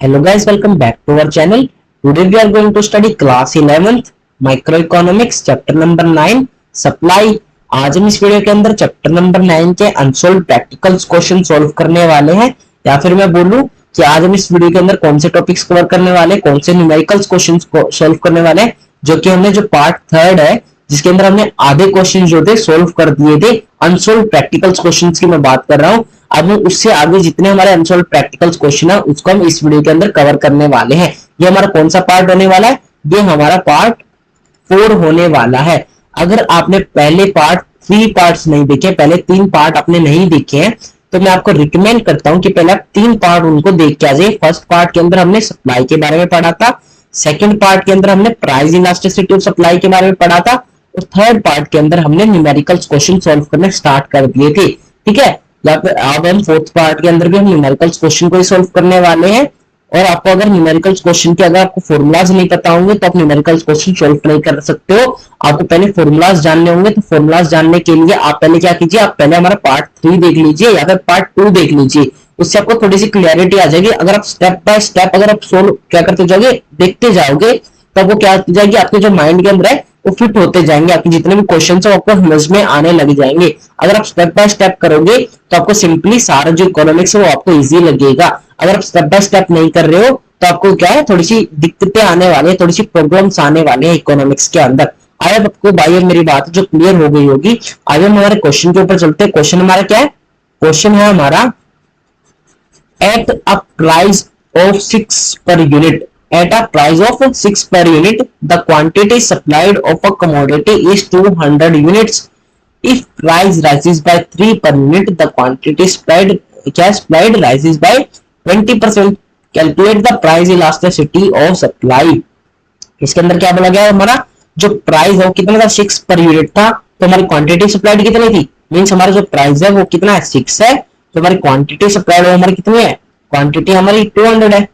Hello guys, welcome back to our channel. Today we are going to study class 11th microeconomics chapter number 9 supply। आज हम इस video के अंदर chapter number 9 के unsolved practicals question solve करने वाले हैं, या फिर मैं बोलूं कि आज हम इस वीडियो के अंदर कौन से टॉपिक्स कवर करने वाले, कौन से न्यूमेरिकल्स क्वेश्चंस को सॉल्व करने वाले हैं, जो कि हमने जो पार्ट थर्ड है जिसके अंदर हमने आधे क्वेश्चन जो थे सोल्व कर दिए थे। अनसॉल्व प्रैक्टिकल्स क्वेश्चंस की मैं बात कर रहा हूं। अब हम उससे आगे जितने हमारे अनसॉल्व प्रैक्टिकल्स क्वेश्चन है उसको हम इस वीडियो के अंदर कवर करने वाले हैं। ये हमारा कौन सा पार्ट होने वाला है? ये हमारा पार्ट 4 होने वाला है। अगर आपने पहले पार्ट 3 पार्ट्स नहीं देखे, पहले 3 पार्ट आपने नहीं देखे हैं, तो मैं आपको रिकमेंड करता हूं कि पहले आप 3 पार्ट उनको देख के आ जाइए। फर्स्ट पार्ट के अंदर हमने सप्लाई के बारे में पढ़ा था, सेकंड पार्ट के अंदर हमने प्राइस इलास्टिसिटी ऑफ सप्लाई के बारे में पढ़ा था, और थर्ड पार्ट के अंदर हमने न्यूमेरिकल्स क्वेश्चन सॉल्व करने स्टार्ट कर दिए थे। ठीक है, अब हम फोर्थ पार्ट के अंदर भी हम न्यूमेरिकल्स क्वेश्चन को ही सॉल्व करने वाले हैं। और आपको अगर न्यूमेरिकल्स क्वेश्चन के अगर आपको फॉर्मूलाज नहीं पता होंगे तो आप न्यूमेरिकल्स क्वेश्चन सॉल्व नहीं कर सकते हो। आपको पहले फॉर्मूलाज जानने होंगे, तो फॉर्मूलाज जानने के लिए आप पहले क्या कीजिए, आप पहले हमारा पार्ट 3 देख लीजिए या फिर पार्ट 2 देख लीजिए। उससे आपको थोड़ी सी क्लियरिटी आ जाएगी। अगर आप स्टेप बाय स्टेप अगर आप सोल्व क्या करते जाओगे, देखते जाओगे, तो आपको क्या जाएगी, आपके जो माइंड के अंदर है वो फिट होते जाएंगे। आपके जितने भी क्वेश्चन है आपको समझ में आने लग जाएंगे। अगर आप स्टेप बाय स्टेप करोगे तो आपको सिंपली सारा जो इकोनॉमिक्स है वो आपको इजी लगेगा। अगर आप स्टेप बाय स्टेप नहीं कर रहे हो तो आपको क्या है, थोड़ी सी दिक्कतें आने वाली है, थोड़ी सी प्रॉब्लम्स आने वाले हैं इकोनॉमिक्स के अंदर। आगे आपको भाई मेरी बात जो क्लियर हो गई होगी। आगे हम हमारे क्वेश्चन के ऊपर चलते हैं। क्वेश्चन हमारा क्या है? क्वेश्चन है हमारा at a price of 6 per unit, at a price of 6 per unit, the quantity supplied of a commodity is 200 units. If price rises by 3 per unit, the quantity supplied rises by 20%. Calculate the price elasticity of supply. इसके अंदर क्या बोला गया है, हमारा जो price है वो कितना था, 6 पर यूनिट था, तो हमारी क्वांटिटी सप्लाइड कितनी थी, मींस हमारा जो प्राइस है वो कितना है, 6 है, तो हमारी क्वांटिटी सप्लाइड हमारी कितनी है, क्वांटिटी हमारी 200 है।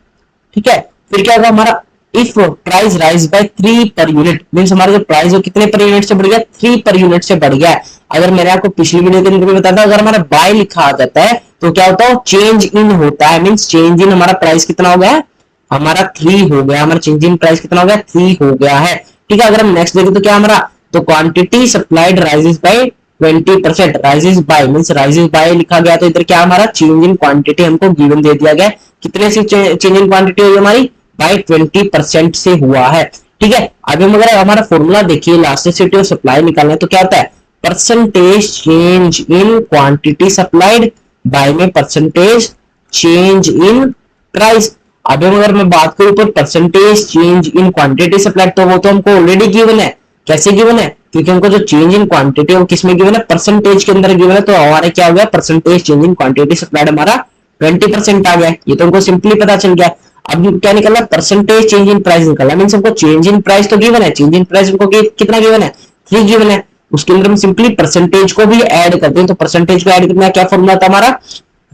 ठीक है, फिर क्या होगा हमारा, if price rise by 3 per unit, means हमारा जो प्राइस है कितने पर यूनिट से बढ़ गया, 3 पर यूनिट से बढ़ गया। अगर मैंने आपको पिछली वीडियो के अंदर भी बताया था, अगर हमारा बाय लिखा आ जाता है तो क्या होता है, चेंज इन होता है, मींस चेंज इन हमारा प्राइस कितना हो गया, हमारा 3 हो गया, हमारा चेंज इन प्राइस कितना हो गया, 3 हो गया है। ठीक है, अगर हम नेक्स्ट देखें तो क्या हमारा, तो quantity supplied rises by 20%, rises by means rises by लिखा गया, तो इधर क्या हमारा चेंज इन क्वांटिटी हमको गिवन दे दिया गया, कितने से चेंज इन क्वांटिटी हुई हमारी, बाय 20% से हुआ है। ठीक है, अभी हम अगर हमारा फॉर्मूला देखिए इलास्टिसिटी ऑफ सप्लाई निकालना है तो क्या होता है, percentage change in quantity supplied by में परसेंटेज चेंज इन प्राइस। अभी अगर मैं बात करूं तो percentage change in quantity supplied, तो वो तो हमको ऑलरेडी गिवन है। कैसे गिवन है, क्योंकि हमको जो चेंज इन क्वांटिटी वो किसमें गिवन है, परसेंटेज के अंदर गिवन है, तो हमारे क्या हो गया, percentage change in quantity supplied हमारा 20% आ गया। ये तो हमको सिंपली पता चल गया। अब क्या निकला, परसेंटेज चेंज इन प्राइस निकला, मींस हमको चेंज इन प्राइस तो गिवन है, चेंज इन प्राइस हमको कितना गिवन है, 3 गिवन है। उसके अंदर हम सिंपली परसेंटेज को भी ऐड करते हैं, तो परसेंटेज को ऐड करना क्या फॉर्मूला था हमारा,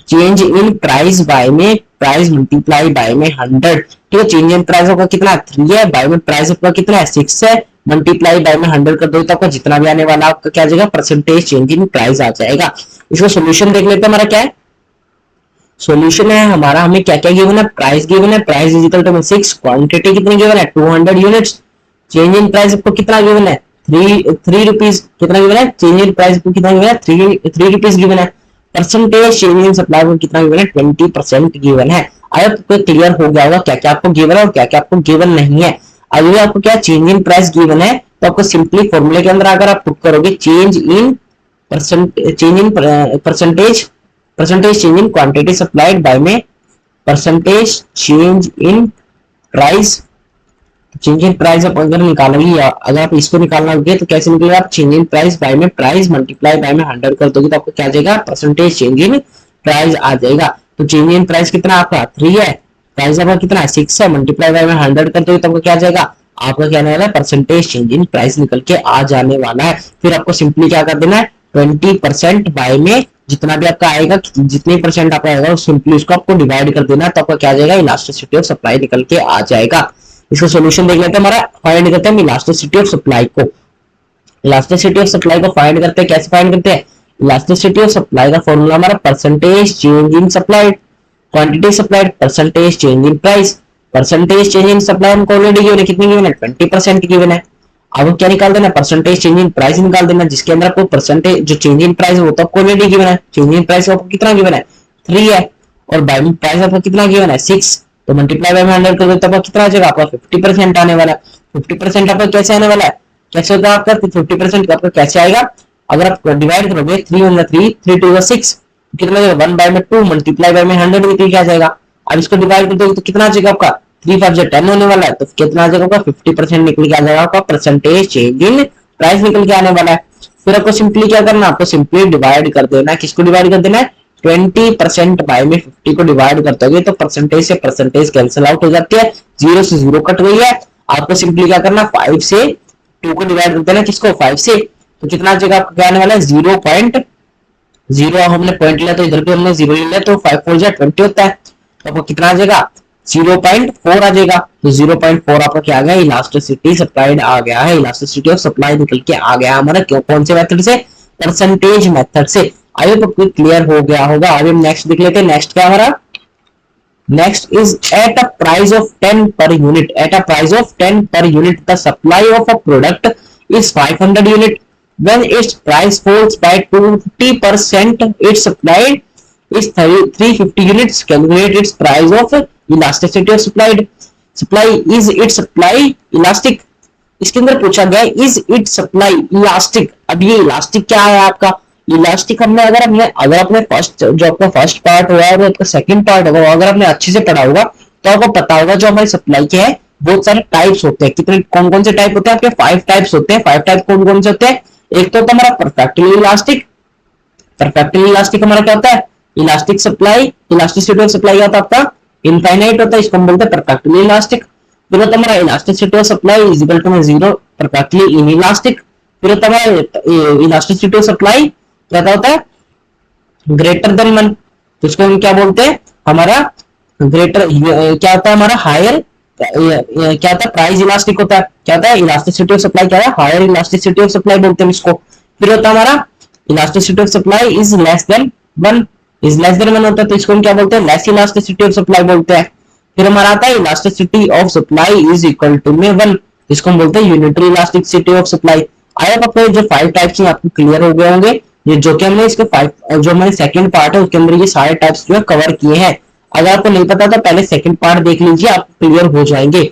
चेंज इन प्राइस बाय में प्राइस मल्टीप्लाई बाय में 100। ठीक है, चेंज इन प्राइस का कितना 3 है, बाय में प्राइस का कितना है 6 है, मल्टीप्लाई बाय में 100 कर दो तो आपका जितना भी आने वाला आपका क्या आ जाएगा, परसेंटेज चेंज इन प्राइस आ जाएगा। इसका सॉल्यूशन देख लेते हैं, हमारा क्या है सॉल्यूशन है हमारा, हमें क्या क्या गिवन है, प्राइस गिवन है, price is equal to 6, quantity कितनी गिवन है 200 यूनिट्स, चेंज इन प्राइस आपको कितना गिवन है 3 रुपीज, कितना गिवन है, चेंज इन प्राइस आपको कितना गिवन है 3 रुपीज गिवन है, परसेंटेज चेंज इन सप्लाई को कितना गिवन है 20% गिवन है। अब आपको क्लियर हो गया होगा क्या क्या आपको गिवन है और क्या क्या आपको गिवन नहीं है। अभी आपको क्या चेंज इन प्राइस गिवन है, तो आपको सिंपली फॉर्मूले के अंदर अगर आप पुट करोगे change in percentage change in quantity supplied by में percentage change in price, change in price आप अगर निकालोगे, अगर आप इसको निकालना होगे तो कैसे निकलेगा, आप चेंज इन प्राइस बाय में प्राइस मल्टीप्लाई बाय में 100 कर दोगे तो आपको क्या आ जाएगा, परसेंटेज चेंज इन प्राइस आ जाएगा। तो चेंज इन प्राइस कितना आपका 3 है, प्राइस आपका कितना 6 है, मल्टीप्लाई बाय में 100 कर दोगे तो आपको क्या आ जाएगा, आपका क्या आने वाला है, परसेंटेज चेंज इन प्राइस निकल के आ जाने वाला है। फिर आपको सिंपली क्या कर देना है, 20% बाय में जितना भी आपका आएगा, जितने परसेंट आपका आएगा सिंपली उसको आपको डिवाइड कर देना है, तो आपका क्या आ जाएगा, इलास्टिसिटी ऑफ सप्लाई निकल के आ जाएगा। इसका सॉल्यूशन देख लेते हैं, हमारा फाइंड करते हैं इलास्टिसिटी ऑफ सप्लाई को। इलास्टिसिटी ऑफ सप्लाई को फाइंड करते हैं, कैसे फाइंड करते हैं, इलास्टिसिटी ऑफ सप्लाई का फॉर्मूला हमारा percentage change in supply, quantity supplied percentage change in price, percentage change in supply हमको ऑलरेडी गिवन है, कितनी गिवन है 20% की गिवन है। अब क्या निकाल देना, परसेंटेज चेंज इन प्राइस निकाल देना, जिसके अंदर आपको परसेंटेज जो चेंज इन प्राइस वो तो आपको ऑलरेडी गिवन है, चेंज इन प्राइस आपको कितना गिवन है 3 है, और बाय प्राइस आपको कितना गिवन है 6, तो मल्टीप्लाई बाय 100 कर दो तब आपको कितना आ जाएगा, आपका 50% आने वाला है। 50% आपका कैसे आने वाला है, कैसे होगा आपका 50% आपका कैसे आएगा, अगर आप डिवाइड करोगे 3 1 3 3 2 6 कितना जाएगा 1 बाय में 2 मल्टीप्लाई बाय में 100 में क्या जाएगा, अब इसको डिवाइड कर दोगे तो कितना आ जाएगा आपका 3 5 10 होने वाला है, तो कितना आ जाएगा आपका 50% निकल के आ जाएगा आपका परसेंटेज चेंज इन प्राइस निकल के आने वाला है। फिर आपको सिंपली क्या करना, आपको सिंपली डिवाइड कर देना है, किसको डिवाइड कर देना है 20% बाय में 50 को डिवाइड कर दोगे तो परसेंटेज से परसेंटेज कैंसिल आउट हो जाती है, 0 से 0 कट गई है। आपको सिंपली क्या करना 5 से 2 को डिवाइड कर देना, किसको 5 से, तो कितना आ जाएगा आपका क्या आने वाला है 0.0, हमने पॉइंट लिया तो इधर भी हमने 0 ले लिया तो 5 4 जा 20 होता है, तो आपको कितना आ जाएगा 0.4 आ जाएगा, तो 0.4 आपका क्या आ गया इलास्टिसिटी सप्लाइड आ गया है, इलास्टिसिटी ऑफ सप्लाई निकल के आ गया हमारा कौन से मेथड से, परसेंटेज मेथड से। आई होप आपको क्लियर हो गया होगा। अभी हम नेक्स्ट देख लेते हैं, नेक्स्ट क्या हमारा, next is at a price of 10 per unit, at a price of 10 per unit the supply of a product is 500 unit, when its price falls by 20% its supply is 350 units, calculate its price of elasticity of supplied, supply is its supply elastic, इसके अंदर पूछा गया is it supply elastic. अब ये elastic क्या है आपका, elastic हमने अगर अपने फर्स्ट जो आपका फर्स्ट पार्ट हुआ और आपका सेकंड पार्ट होगा अगर आपने अच्छे से पढ़ा होगा तो आपको पता होगा जो हमारी सप्लाई के है बहुत सारे टाइप्स होते हैं, कितने कौन कौन से टाइप होते हैं आपके 5 टाइप्स होते हैं। 5 टाइप कौन कौन से होते हैं, एक तो होता है हमारा परफेक्टली इलास्टिक, परफेक्टली इलास्टिक हमारा क्या होता है elastic supply, elasticity of supply होता है आपका इनफाइनाइट होता है, इसको हम बोलते हैं परफेक्टली इलास्टिक। फिर होता है हमारा elasticity of supply is equal to 0 perfectly inelastic. फिर होता है हमारा इलास्टिसिटी ऑफ सप्लाई क्या होता है ग्रेटर देन 1, तो इसको हम क्या बोलते हैं हमारा ग्रेटर, क्या होता है हमारा हायर, क्या होता है प्राइस इलास्टिक होता है, क्या होता है इलास्टिसिटी ऑफ सप्लाई क्या है हायर इलास्टिसिटी ऑफ सप्लाई बोलते हैं इसको। फिर होता है हमारा elasticity of supply is less than 1, is less than 1 होता है तो इसको हम क्या बोलते हैं लेस इलास्टिसिटी ऑफ सप्लाई बोलते हैं। फिर हमारा आता है elasticity of supply is equal to में 1, इसको हम बोलते हैं unitary elasticity of supply. I hope आपको जो 5 टाइप्स हैं आपको क्लियर हो गए होंगे, ये जो कि हमने इसके 5 जो हमारे सेकंड पार्ट है उसके अंदर ये सारे टाइप्स जो है कवर किए हैं। अगर आपको नहीं पता तो पहले सेकंड पार्ट देख लीजिए, आप क्लियर हो जाएंगे।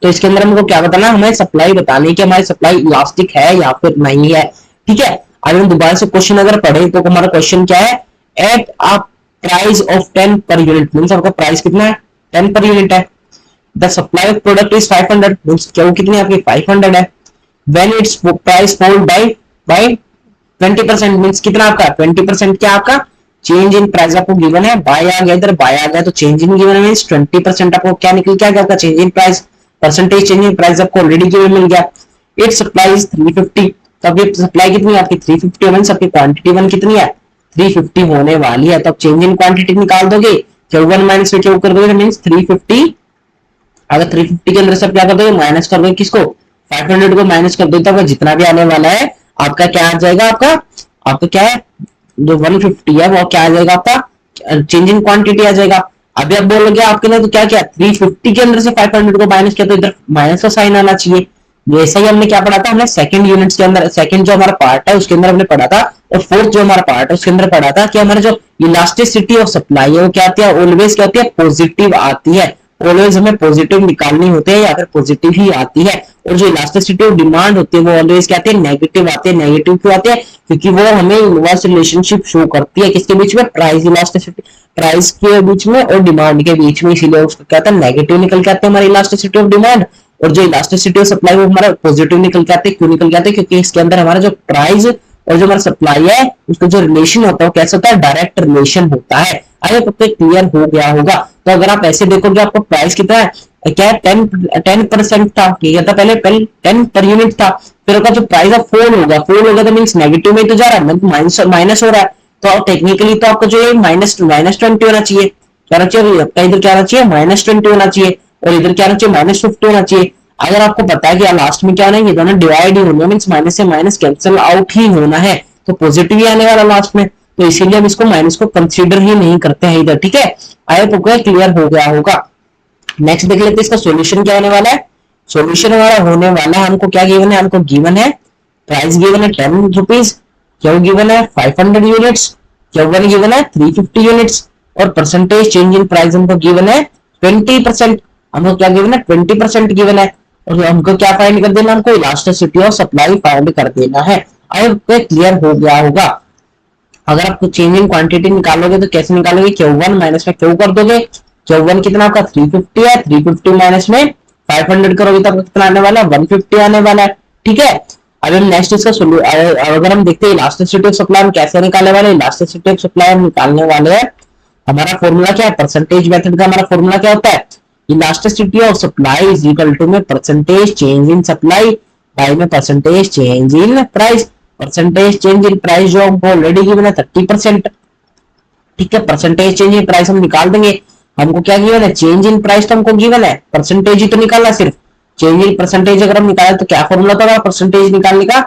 तो इसके अंदर हमको क्या बताना, हमें सप्लाई बतानी कि हमारी सप्लाई इलास्टिक है या फिर नहीं है। ठीक है, अगर हम दोबारा से क्वेश्चन अगर पढ़े तो हमारा क्वेश्चन क्या है, at a price of 10 per unit, means आपका प्राइस कितना है 10 पर यूनिट है, the supply of product is 500, means क्या वो कितनी आपकी 500 है, when its price fall bye 20% means कितना आपका 20% क्या आपका चेंज इन प्राइस आपको गिवन है, बाय आ गया इधर बाय आ गया तो चेंज इन गिवन मींस 20% आपको क्या निकल के आ गया आपका change in price, percentage change in price आपको ऑलरेडी गिवन मिल गया। इट सप्लाई इज 350, तब ये सप्लाई कितनी है आपकी 350 मींस आपकी क्वांटिटी 1 कितनी है 350 होने वाली है, तो आप चेंज इन क्वांटिटी निकाल दोगे, क्यू 1 माइनस क्यू कर दोगे मींस 350, अगर 350 के अंदर से आप क्या कर दोगे माइनस कर दोगे किसको 500 को माइनस कर दो, तो जितना भी आने वाला है आपका क्या आ जाएगा, आपका क्या है जो 150 है वो क्या आ जाएगा आपका चेंज इन क्वांटिटी आ जाएगा। अभी आप बोलोगे आपके लिए तो क्या क्या 350 के अंदर से 500 को माइनस किया तो इधर माइनस का साइन आना चाहिए। वैसा ही हमने क्या पढ़ा था, हमने सेकंड यूनिट्स के अंदर सेकंड जो हमारा पार्ट है उसके अंदर हमने पढ़ा था, और फोर्थ जो हमारा पार्ट है उसके अंदर पढ़ा था कि हमारा जो इलास्टिसिटी ऑफ सप्लाई है वो क्या आती है ऑलवेज क्या होती है पॉजिटिव आती है, ऑलवेज हमें पॉजिटिव निकालनी होती है या फिर पॉजिटिव ही आती है, और जो इलास्टिसिटी ऑफ डिमांड होती है वो ऑलवेज क्या आती है नेगेटिव आती है। नेगेटिव क्यों आती है, क्योंकि वो हमें इनवर्स रिलेशनशिप शो करती है किसके बीच में प्राइस इलास्टिसिटी, प्राइस के बीच में और डिमांड के बीच में, इसीलिए उसको क्या आता है नेगेटिव निकल के आते हैं हमारी इलास्टिसिटी ऑफ डिमांड, और जो इलास्टिसिटी ऑफ सप्लाई वो हमारा पॉजिटिव निकल के आते हैं। क्यों निकल के आते हैं, क्योंकि इसके अंदर हमारा जो प्राइस और जो हमारा सप्लाई है उसका जो रिलेशन होता है वो कैसा होता है डायरेक्ट रिलेशन होता है। अगर आपको क्लियर हो गया होगा तो अगर आप ऐसे देखोगे आपको प्राइस कितना है क्या है 10% था, ये था पहले 10 पर यूनिट था, फिर उसका जो प्राइस है फॉल होगा तो मींस नेगेटिव में तो जा रहा है माइनस हो रहा है, तो टेक्निकली तो आपको जो है -20 होना चाहिए, क्या होना चाहिए इधर क्या होना चाहिए -20 होना चाहिए, और इधर क्या होना चाहिए -50 होना चाहिए। अगर आपको पता है कि लास्ट में क्या होना है ये दोनों डिवाइड ही होना है मींस माइनस से माइनस कैंसिल आउट ही होना है, तो पॉजिटिव ही आने वाला लास्ट में, तो इसीलिए हम इसको माइनस को कंसीडर ही नहीं करते हैं इधर, ठीक है। आई होप क्लियर हो गया होगा। नेक्स्ट देख लेते हैं इसका सॉल्यूशन क्या होने वाला है। सॉल्यूशन हमारा होने वाला है, हमको क्या गिवन है, हमको गिवन है प्राइस गिवन है 10 रुपीज, क्यू गिवन है 500 यूनिट्स, क्यू1 गिवन है 350 यूनिट्स, और परसेंटेज चेंज इन प्राइस हमको गिवन है 20%। हमको क्या गिवन है 20% गिवन है, और हमको क्या फाइंड कर देना, हमको इलास्टिसिटी ऑफ सप्लाई फाइंड कर देना है। आई होप क्लियर हो गया होगा। अगर आप चेंज इन क्वांटिटी निकालोगे तो कैसे निकालोगे, Q1 माइनस में Q कर दोगे। Q1 कितना आपका 350 है, 350 माइनस में 500 करोगे तो आपको कितना आने वाला है, 150 आने वाला है, ठीक है। अब हम नेक्स्ट इसका अगर हम देखते हैं इलास्टिसिटी ऑफ सप्लाई हम कैसे निकालने वाले, इलास्टिसिटी ऑफ सप्लाई हम निकालने वाले हैं, हमारा फॉर्मूला क्या है, परसेंटेज मेथड का हमारा फॉर्मूला क्या होता है, elasticity of supply is equal to में percentage change in supply by में percentage change in price. Percentage change in price जो हमको ऑलरेडी गिवन है 30%, ठीक है। परसेंटेज चेंज इन प्राइस हम निकाल देंगे, हमको क्या गिवन है, चेंज इन प्राइस तो हमको गिवन है, परसेंटेज ही तो निकालना सिर्फ। चेंज इन परसेंटेज अगर हम निकाले तो क्या फॉर्मूला था परसेंटेज निकालने का,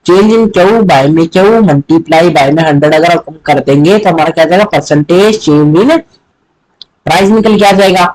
चेंज इन क्यू बाय में क्यू मल्टीप्लाई बाय में 100 अगर हम कर देंगे तो हमारा क्या जाएगा, परसेंटेज चेंज इन प्राइस निकल के आ जाएगा।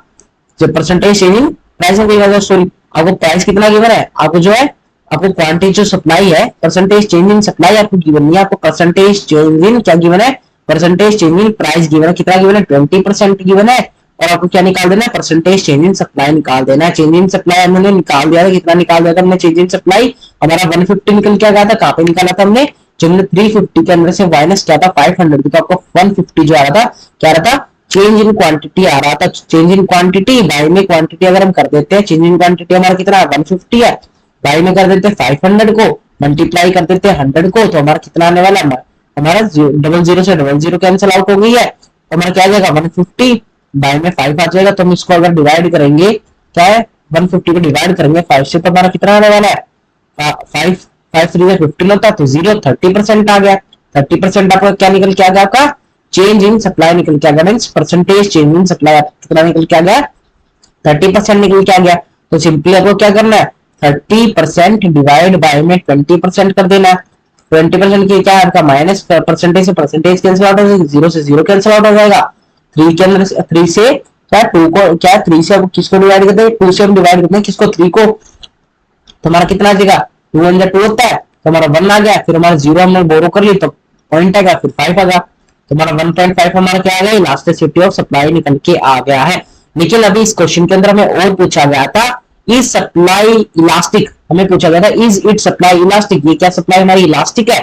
जब परसेंटेज चेंज इन प्राइस निकल जाएगा, सॉरी आपको प्राइस कितना गिवन है, आपको जो है आपको क्वांटिटी जो सप्लाई है, परसेंटेज चेंज इन सप्लाई आपको गिवन नहीं है, आपको परसेंटेज चेंज इन क्या गिवन है, percentage change in price given है, कितना गिवन है 20% गिवन है, और आपको क्या निकाल देना है, परसेंटेज चेंज इन सप्लाई निकाल देना है। चेंज इन सप्लाई हमने निकाल दिया था, कितना निकाल दिया था हमने चेंज इन सप्लाई, हमारा 150 निकल के आ गया था, कहां पे निकाला था हमने, जो हमने 350 के अंदर से माइनस क्या था 500, तो आपको 150 जो आ रहा था क्या आ रहा था, चेंज इन क्वांटिटी आ रहा था। चेंज इन क्वांटिटी बाय में क्वांटिटी अगर हम कर देते हैं, चेंज इन क्वांटिटी हमारा कितना है 150 है, बाय में कर देते हैं 500 को, मल्टीप्लाई कर देते हैं 100 को, तो हमारा कितना आने वाला है, हमारा 00 से 00 कैंसिल आउट हो गई है, तो हमारा क्या आ जाएगा 150 बाय में 5 आ जाएगा। तो हम इसको अगर डिवाइड करेंगे क्या है, 150 को डिवाइड करेंगे 5 से तो हमारा कितना आने वाला है, 5 5 3 15 होता तो 0 30% आ गया। 30% आपका क्या निकल के आ गया, आपका चेंज इन सप्लाई निकल के आ गया, means percentage change in supply कितना निकल के आ गया, 30% निकल के आ गया। तो सिंपली आपको क्या करना है, 30% डिवाइड बाय में 20% कर देना। 20% की क्या है आपका, माइनस परसेंटेज से परसेंटेज कैंसिल आउट हो जाएगा, 0 से 0 कैंसिल आउट हो जाएगा, 3 के अंदर 3 से क्या 2 को क्या 3 से अब किसको डिवाइड करते हैं, 2 से हम डिवाइड करते हैं किसको, 3 को, तो हमारा कितना आ जाएगा 2 × 2 होता है, तो हमारा 1 आ गया, फिर हमारा 0 हमने बोरो कर ली तो पॉइंट आएगा, फिर 5 आएगा, तो हमारा 1.5 हमारा क्या आ गया, इलास्टिसिटी ऑफ सप्लाई निकल के आ गया है। लेकिन अभी इस क्वेश्चन के अंदर हमें और पूछा गया था, इज सप्लाई इलास्टिक, हमें पूछा गया था इज इट सप्लाई इलास्टिक, ये क्या सप्लाई हमारी इलास्टिक है,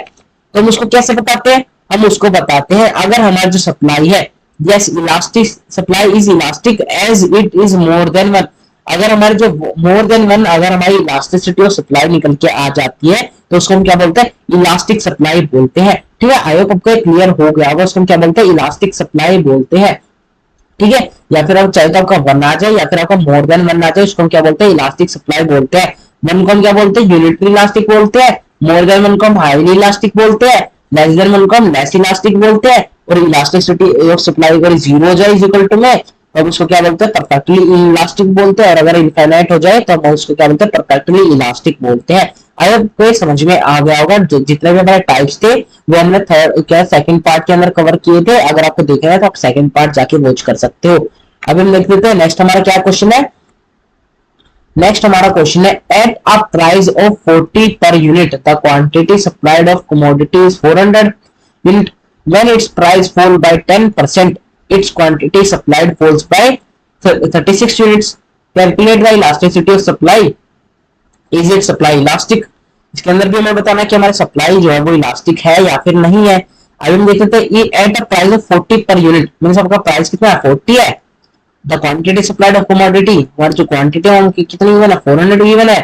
तो हम उसको कैसे बताते हैं, हम उसको बताते हैं अगर हमारा जो सप्लाई है, yes elastic supply is elastic as it is more than 1, अगर हमारे जो मोर देन 1 अगर हमारी इलास्टिसिटी ऑफ सप्लाई निकल के आ जाती है तो उसको हम क्या बोलते हैं, इलास्टिक सप्लाई बोलते हैं, ठीक है। आई होप आपको क्लियर हो गया होगा, उसको हम क्या बोलते हैं, इलास्टिक सप्लाई बोलते हैं, ठीक है। या फिर आप चाहे तो आपका 1 आ जाए या फिर आपका मोर देन 1 आ जाए, उसको हम क्या बोलते हैं, इलास्टिक सप्लाई बोलते हैं। 1 को हम क्या बोलते हैं, यूनिटरी इलास्टिक बोलते हैं, मोर देन 1 को हम हाईली इलास्टिक बोलते हैं, लेस देन 1 को हम लेस इलास्टिक बोलते हैं, और इलास्टिसिटी ऑफ सप्लाई अगर 0 हो जाए इज इक्वल टू में तो हम उसको क्या बोलते हैं, परफेक्टली इलास्टिक बोलते हैं, और अगर इनफाइनाइट हो जाए तो हम उसको क्या बोलते हैं, परफेक्टली इलास्टिक बोलते हैं। अगर कोई समझ में आ गया होगा, जितने भी हमारे टाइप्स थे वो हमने क्या सेकंड पार्ट के अंदर कवर किए थे, अगर आपको देखना है तो आप सेकंड पार्ट जाके वॉच कर सकते हो। अब हम देख लेते हैं नेक्स्ट हमारा क्या क्वेश्चन है। नेक्स्ट हमारा क्वेश्चन है, at a price of 40 per unit the quantity supplied of commodity is 400 unit, when its price fall bye 10% its quantity supplied falls by 36 units, calculate the elasticity of supply, is it supply elastic। इसके अंदर भी हमें बताना है कि हमारी supply जो है वो इलास्टिक है या फिर नहीं है। अभी हम देख लेते हैं, at a price of 40 per unit, means आपका प्राइस कितना है 40 है, the quantity supplied of commodity, हमारी जो क्वांटिटी है उनकी कितनी गिवन है 400 गिवन है,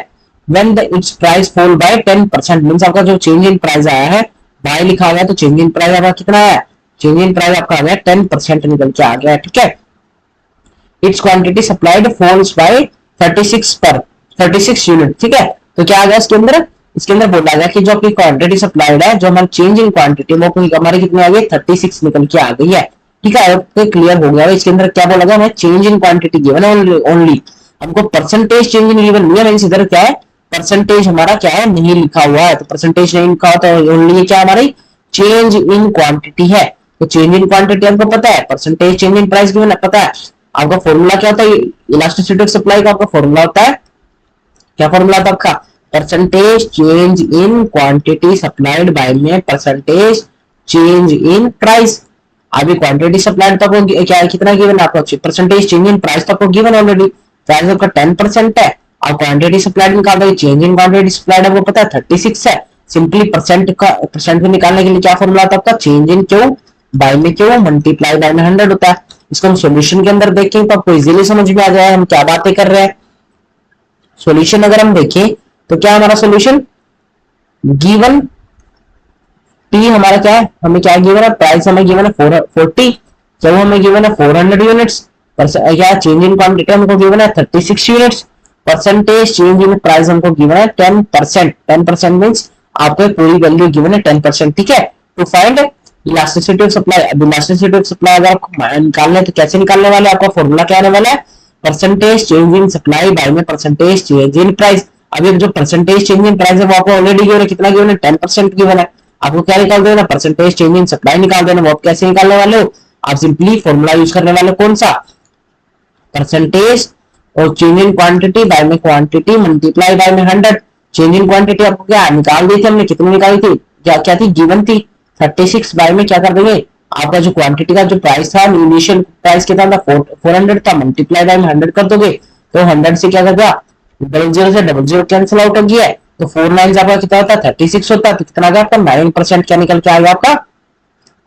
when the it's price fall bye 10%, means आपका जो चेंज इन प्राइस आया है, बाय लिखा हुआ है तो चेंज इन प्राइस आपका कितना है, चेंज इन प्राइस आपका आ गया 10% निकल के आ गया, ठीक है। Its quantity supplied falls by 36 unit, ठीक है। तो क्या आ गया इसके अंदर, इसके अंदर बोला गया कि जो आपकी क्वांटिटी सप्लाइड है, जो हमारी चेंज इन क्वांटिटी वो हमारी कितनी आ गई 36 निकल के आ गई है, ठीक है। तो क्लियर हो गया। इसके अंदर क्या बोला गया, हमें चेंज इन क्वांटिटी गिवन है ओनली, हमको परसेंटेज चेंज इन गिवन नहीं है, इधर क्या है परसेंटेज हमारा क्या है नहीं लिखा हुआ है, तो परसेंटेज नहीं लिखा हुआ तो ओनली क्या हमारी चेंज इन क्वांटिटी है। तो चेंज इन क्वांटिटी आपको पता है, percentage change in price given है पता है। आपका फॉर्मूला क्या होता है इलास्टिसिटी ऑफ सप्लाई का? आपका फॉर्मूला होता है, क्या फॉर्मूला था आपका? Percentage change in quantity supplied by में परसेंटेज चेंज इन प्राइस। अभी क्वांटिटी सप्लाइड तो आपको क्या कितना गिवन है आपको? परसेंटेज चेंज इन प्राइस तो आपको गिवन ऑलरेडी, प्राइस आपका 10% है और क्वांटिटी सप्लाइड निकाल रहे, चेंज इन क्वांटिटी सप्लाइड आपको पता है 36 है। सिंपली परसेंट में निकालने के लिए क्या फॉर्मूला था आपका? चेंज इन क्यू बाय में क्यू मल्टीप्लाई बाय में 100 होता है। इसको हम सॉल्यूशन के अंदर देखें तो आपको इजीली समझ में आ जाए हम क्या बातें कर रहे हैं। सॉल्यूशन अगर हम देखें तो क्या हमारा सॉल्यूशन गिवन टी हमारा क्या है, हमें क्या गिवन है? प्राइस हमें गिवन है 40, जब हमें गिवन है 400 यूनिट्स, क्या चेंज इन क्वांटिटी हमको गिवन है 36 units, percentage change in price हमको गिवन है 10%। 10% मींस आपको पूरी वैल्यू गिवन है 10%, ठीक है। To find elasticity of supply, अब इलास्टिसिटी ऑफ सप्लाई अगर आपको निकालना है तो कैसे निकालने वाले? आपका फॉर्मूला क्या आने वाला है? Percentage change in supply by में परसेंटेज चेंज इन प्राइस। अभी जो परसेंटेज चेंज इन प्राइस है वो आपको ऑलरेडी गिवन है, कितना गिवन है? 10% गिवन है। आपको क्या निकाल देना? परसेंटेज चेंज इन सप्लाई निकाल देना। वो आप कैसे निकालने वाले हो? आप सिंपली फॉर्मूला यूज करने वाले, कौन सा? परसेंटेज और चेंज इन क्वांटिटी बाय में क्वांटिटी मल्टीप्लाई बाय में 100। चेंज इन क्वांटिटी आपको क्या निकाल दी थी हमने, कितनी निकाली थी? क्या थी? गिवन थी 36 बाय में क्या कर देंगे? आपका जो क्वांटिटी का जो प्राइस था, इनिशियल प्राइस कितना था? 400 था, मल्टीप्लाई बाय में 100 कर दोगे तो 100 से क्या कर गया? 00 से 00 कैंसिल आउट हो गया है, तो 4 9 आपका कितना होता है? 36 होता है। तो कितना आ गया आपका? 9% क्या निकल के आ गया आपका?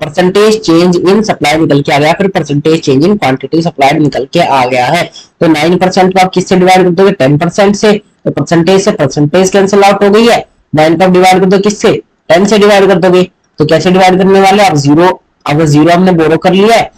परसेंटेज चेंज इन सप्लाई निकल के आ गया, फिर percentage change in quantity supplied निकल के आ गया है। तो 9% को आप किससे डिवाइड कर दोगे? 10% से, तो परसेंटेज से परसेंटेज कैंसिल आउट हो गई है। 9 को आप डिवाइड कर दो किससे? 10 से डिवाइड कर दोगे। तो कैसे डिवाइड करने वाले? आप जीरो, अगर जीरो हमने बोरो कर लिया है,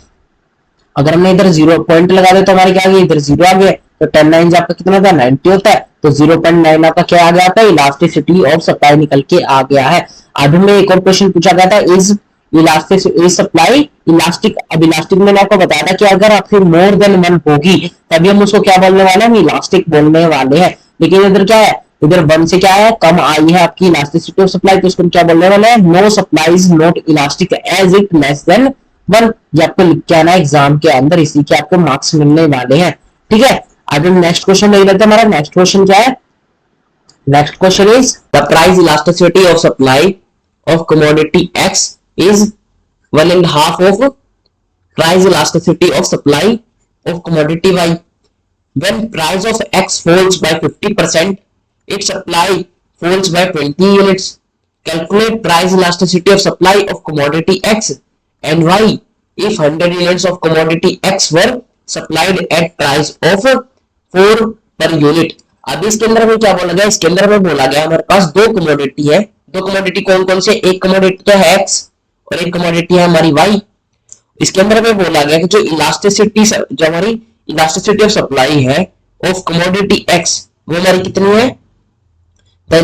अगर हमने इधर जीरो पॉइंट लगा दे तो हमारे क्या आ गया? इधर जीरो आ गया, तो 10 9 आपका कितना था? 90 होता है। तो 0.9 आपका क्या आ गया था? इलास्टिसिटी ऑफ सप्लाई निकल के आ गया है। अब हमें एक और क्वेश्चन पूछा गया था, is elastic is supply elastic. अब इलास्टिक मैंने आपको बताया था कि अगर आपकी मोर देन 1 होगी तभी हम उसको क्या बोलने वाले हैं? इलास्टिक बोलने वाले हैं। लेकिन इधर क्या है? इधर 1 से क्या है? कम आई है आपकी इलास्टिसिटी ऑफ सप्लाई, तो उसको क्या बोलने वाले हैं? No supply is not elastic as it less than 1। ये आपको लिख के आना है एग्जाम के अंदर, इसी के आपको मार्क्स मिलने वाले हैं, ठीक है। अब हम नेक्स्ट क्वेश्चन देख लेते हैं। हमारा नेक्स्ट क्वेश्चन क्या है? Next question is the price elasticity of supply of commodity x is 1.5 of price elasticity of supply of commodity Y. When price of X falls by 50%, its supply falls by 20 units. Calculate price elasticity of supply of commodity X and Y if 100 units of commodity X were supplied at price of 4 per unit. अब इसके अंदर में क्या बोला गया? इसके अंदर में बोला गया हमारे पास दो कमोडिटी है। दो कमोडिटी कौन कौन से? एक कमोडिटी तो है X और एक कमोडिटी है हमारी Y। इसके अंदर में बोला गया कि जो इलास्टिसिटी, जो हमारी इलास्टिसिटी ऑफ सप्लाई है ऑफ कमोडिटी X, वो हमारी कितनी है? the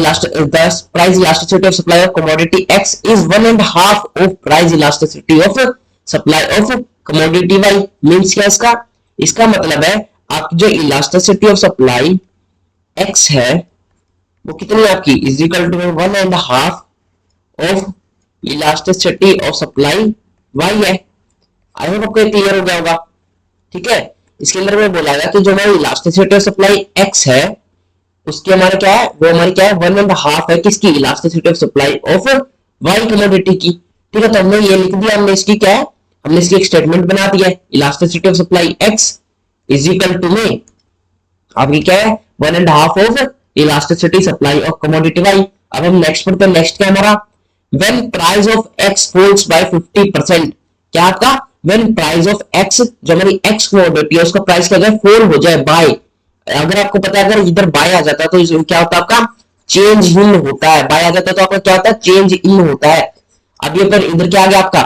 price elasticity of supply of commodity X is 1.5 of price elasticity of supply of commodity Y। Means क्या इसका? इसका मतलब है आपकी जो इलास्टिसिटी ऑफ सप्लाई X है वो कितनी है आपकी? Is equal to 1.5 of elasticity of supply Y है। आई होप आपको क्लियर हो गया होगा, ठीक है। इसके अंदर में बोला गया कि जो हमारी इलास्टिसिटी ऑफ सप्लाई X है उसकी हमारे क्या है? वो हमारी क्या है? 1.5 है किसकी? Elasticity of supply of Y commodity की, ठीक है। तो हमने ये लिख दिया, हमने इसकी क्या है? हमने इसकी एक स्टेटमेंट बना दी है, elasticity of supply X is equal to में आपकी क्या है? 1.5 of elasticity supply of commodity Y। अब हम नेक्स्ट पढ़ते हैं। नेक्स्ट क्या हमारा? When price of X falls by 50%, क्या आपका? When price of X, जो हमारी X कमोडिटी है उसका प्राइस क्या जाए? फॉल हो जाए, बाय। अगर आपको पता है अगर इधर बाय आ जाता है तो क्या होता है आपका? चेंज इन होता है। बाय आ जाता है तो आपका क्या होता है? चेंज इन होता है। अब ये पर इधर क्या आ गया आपका?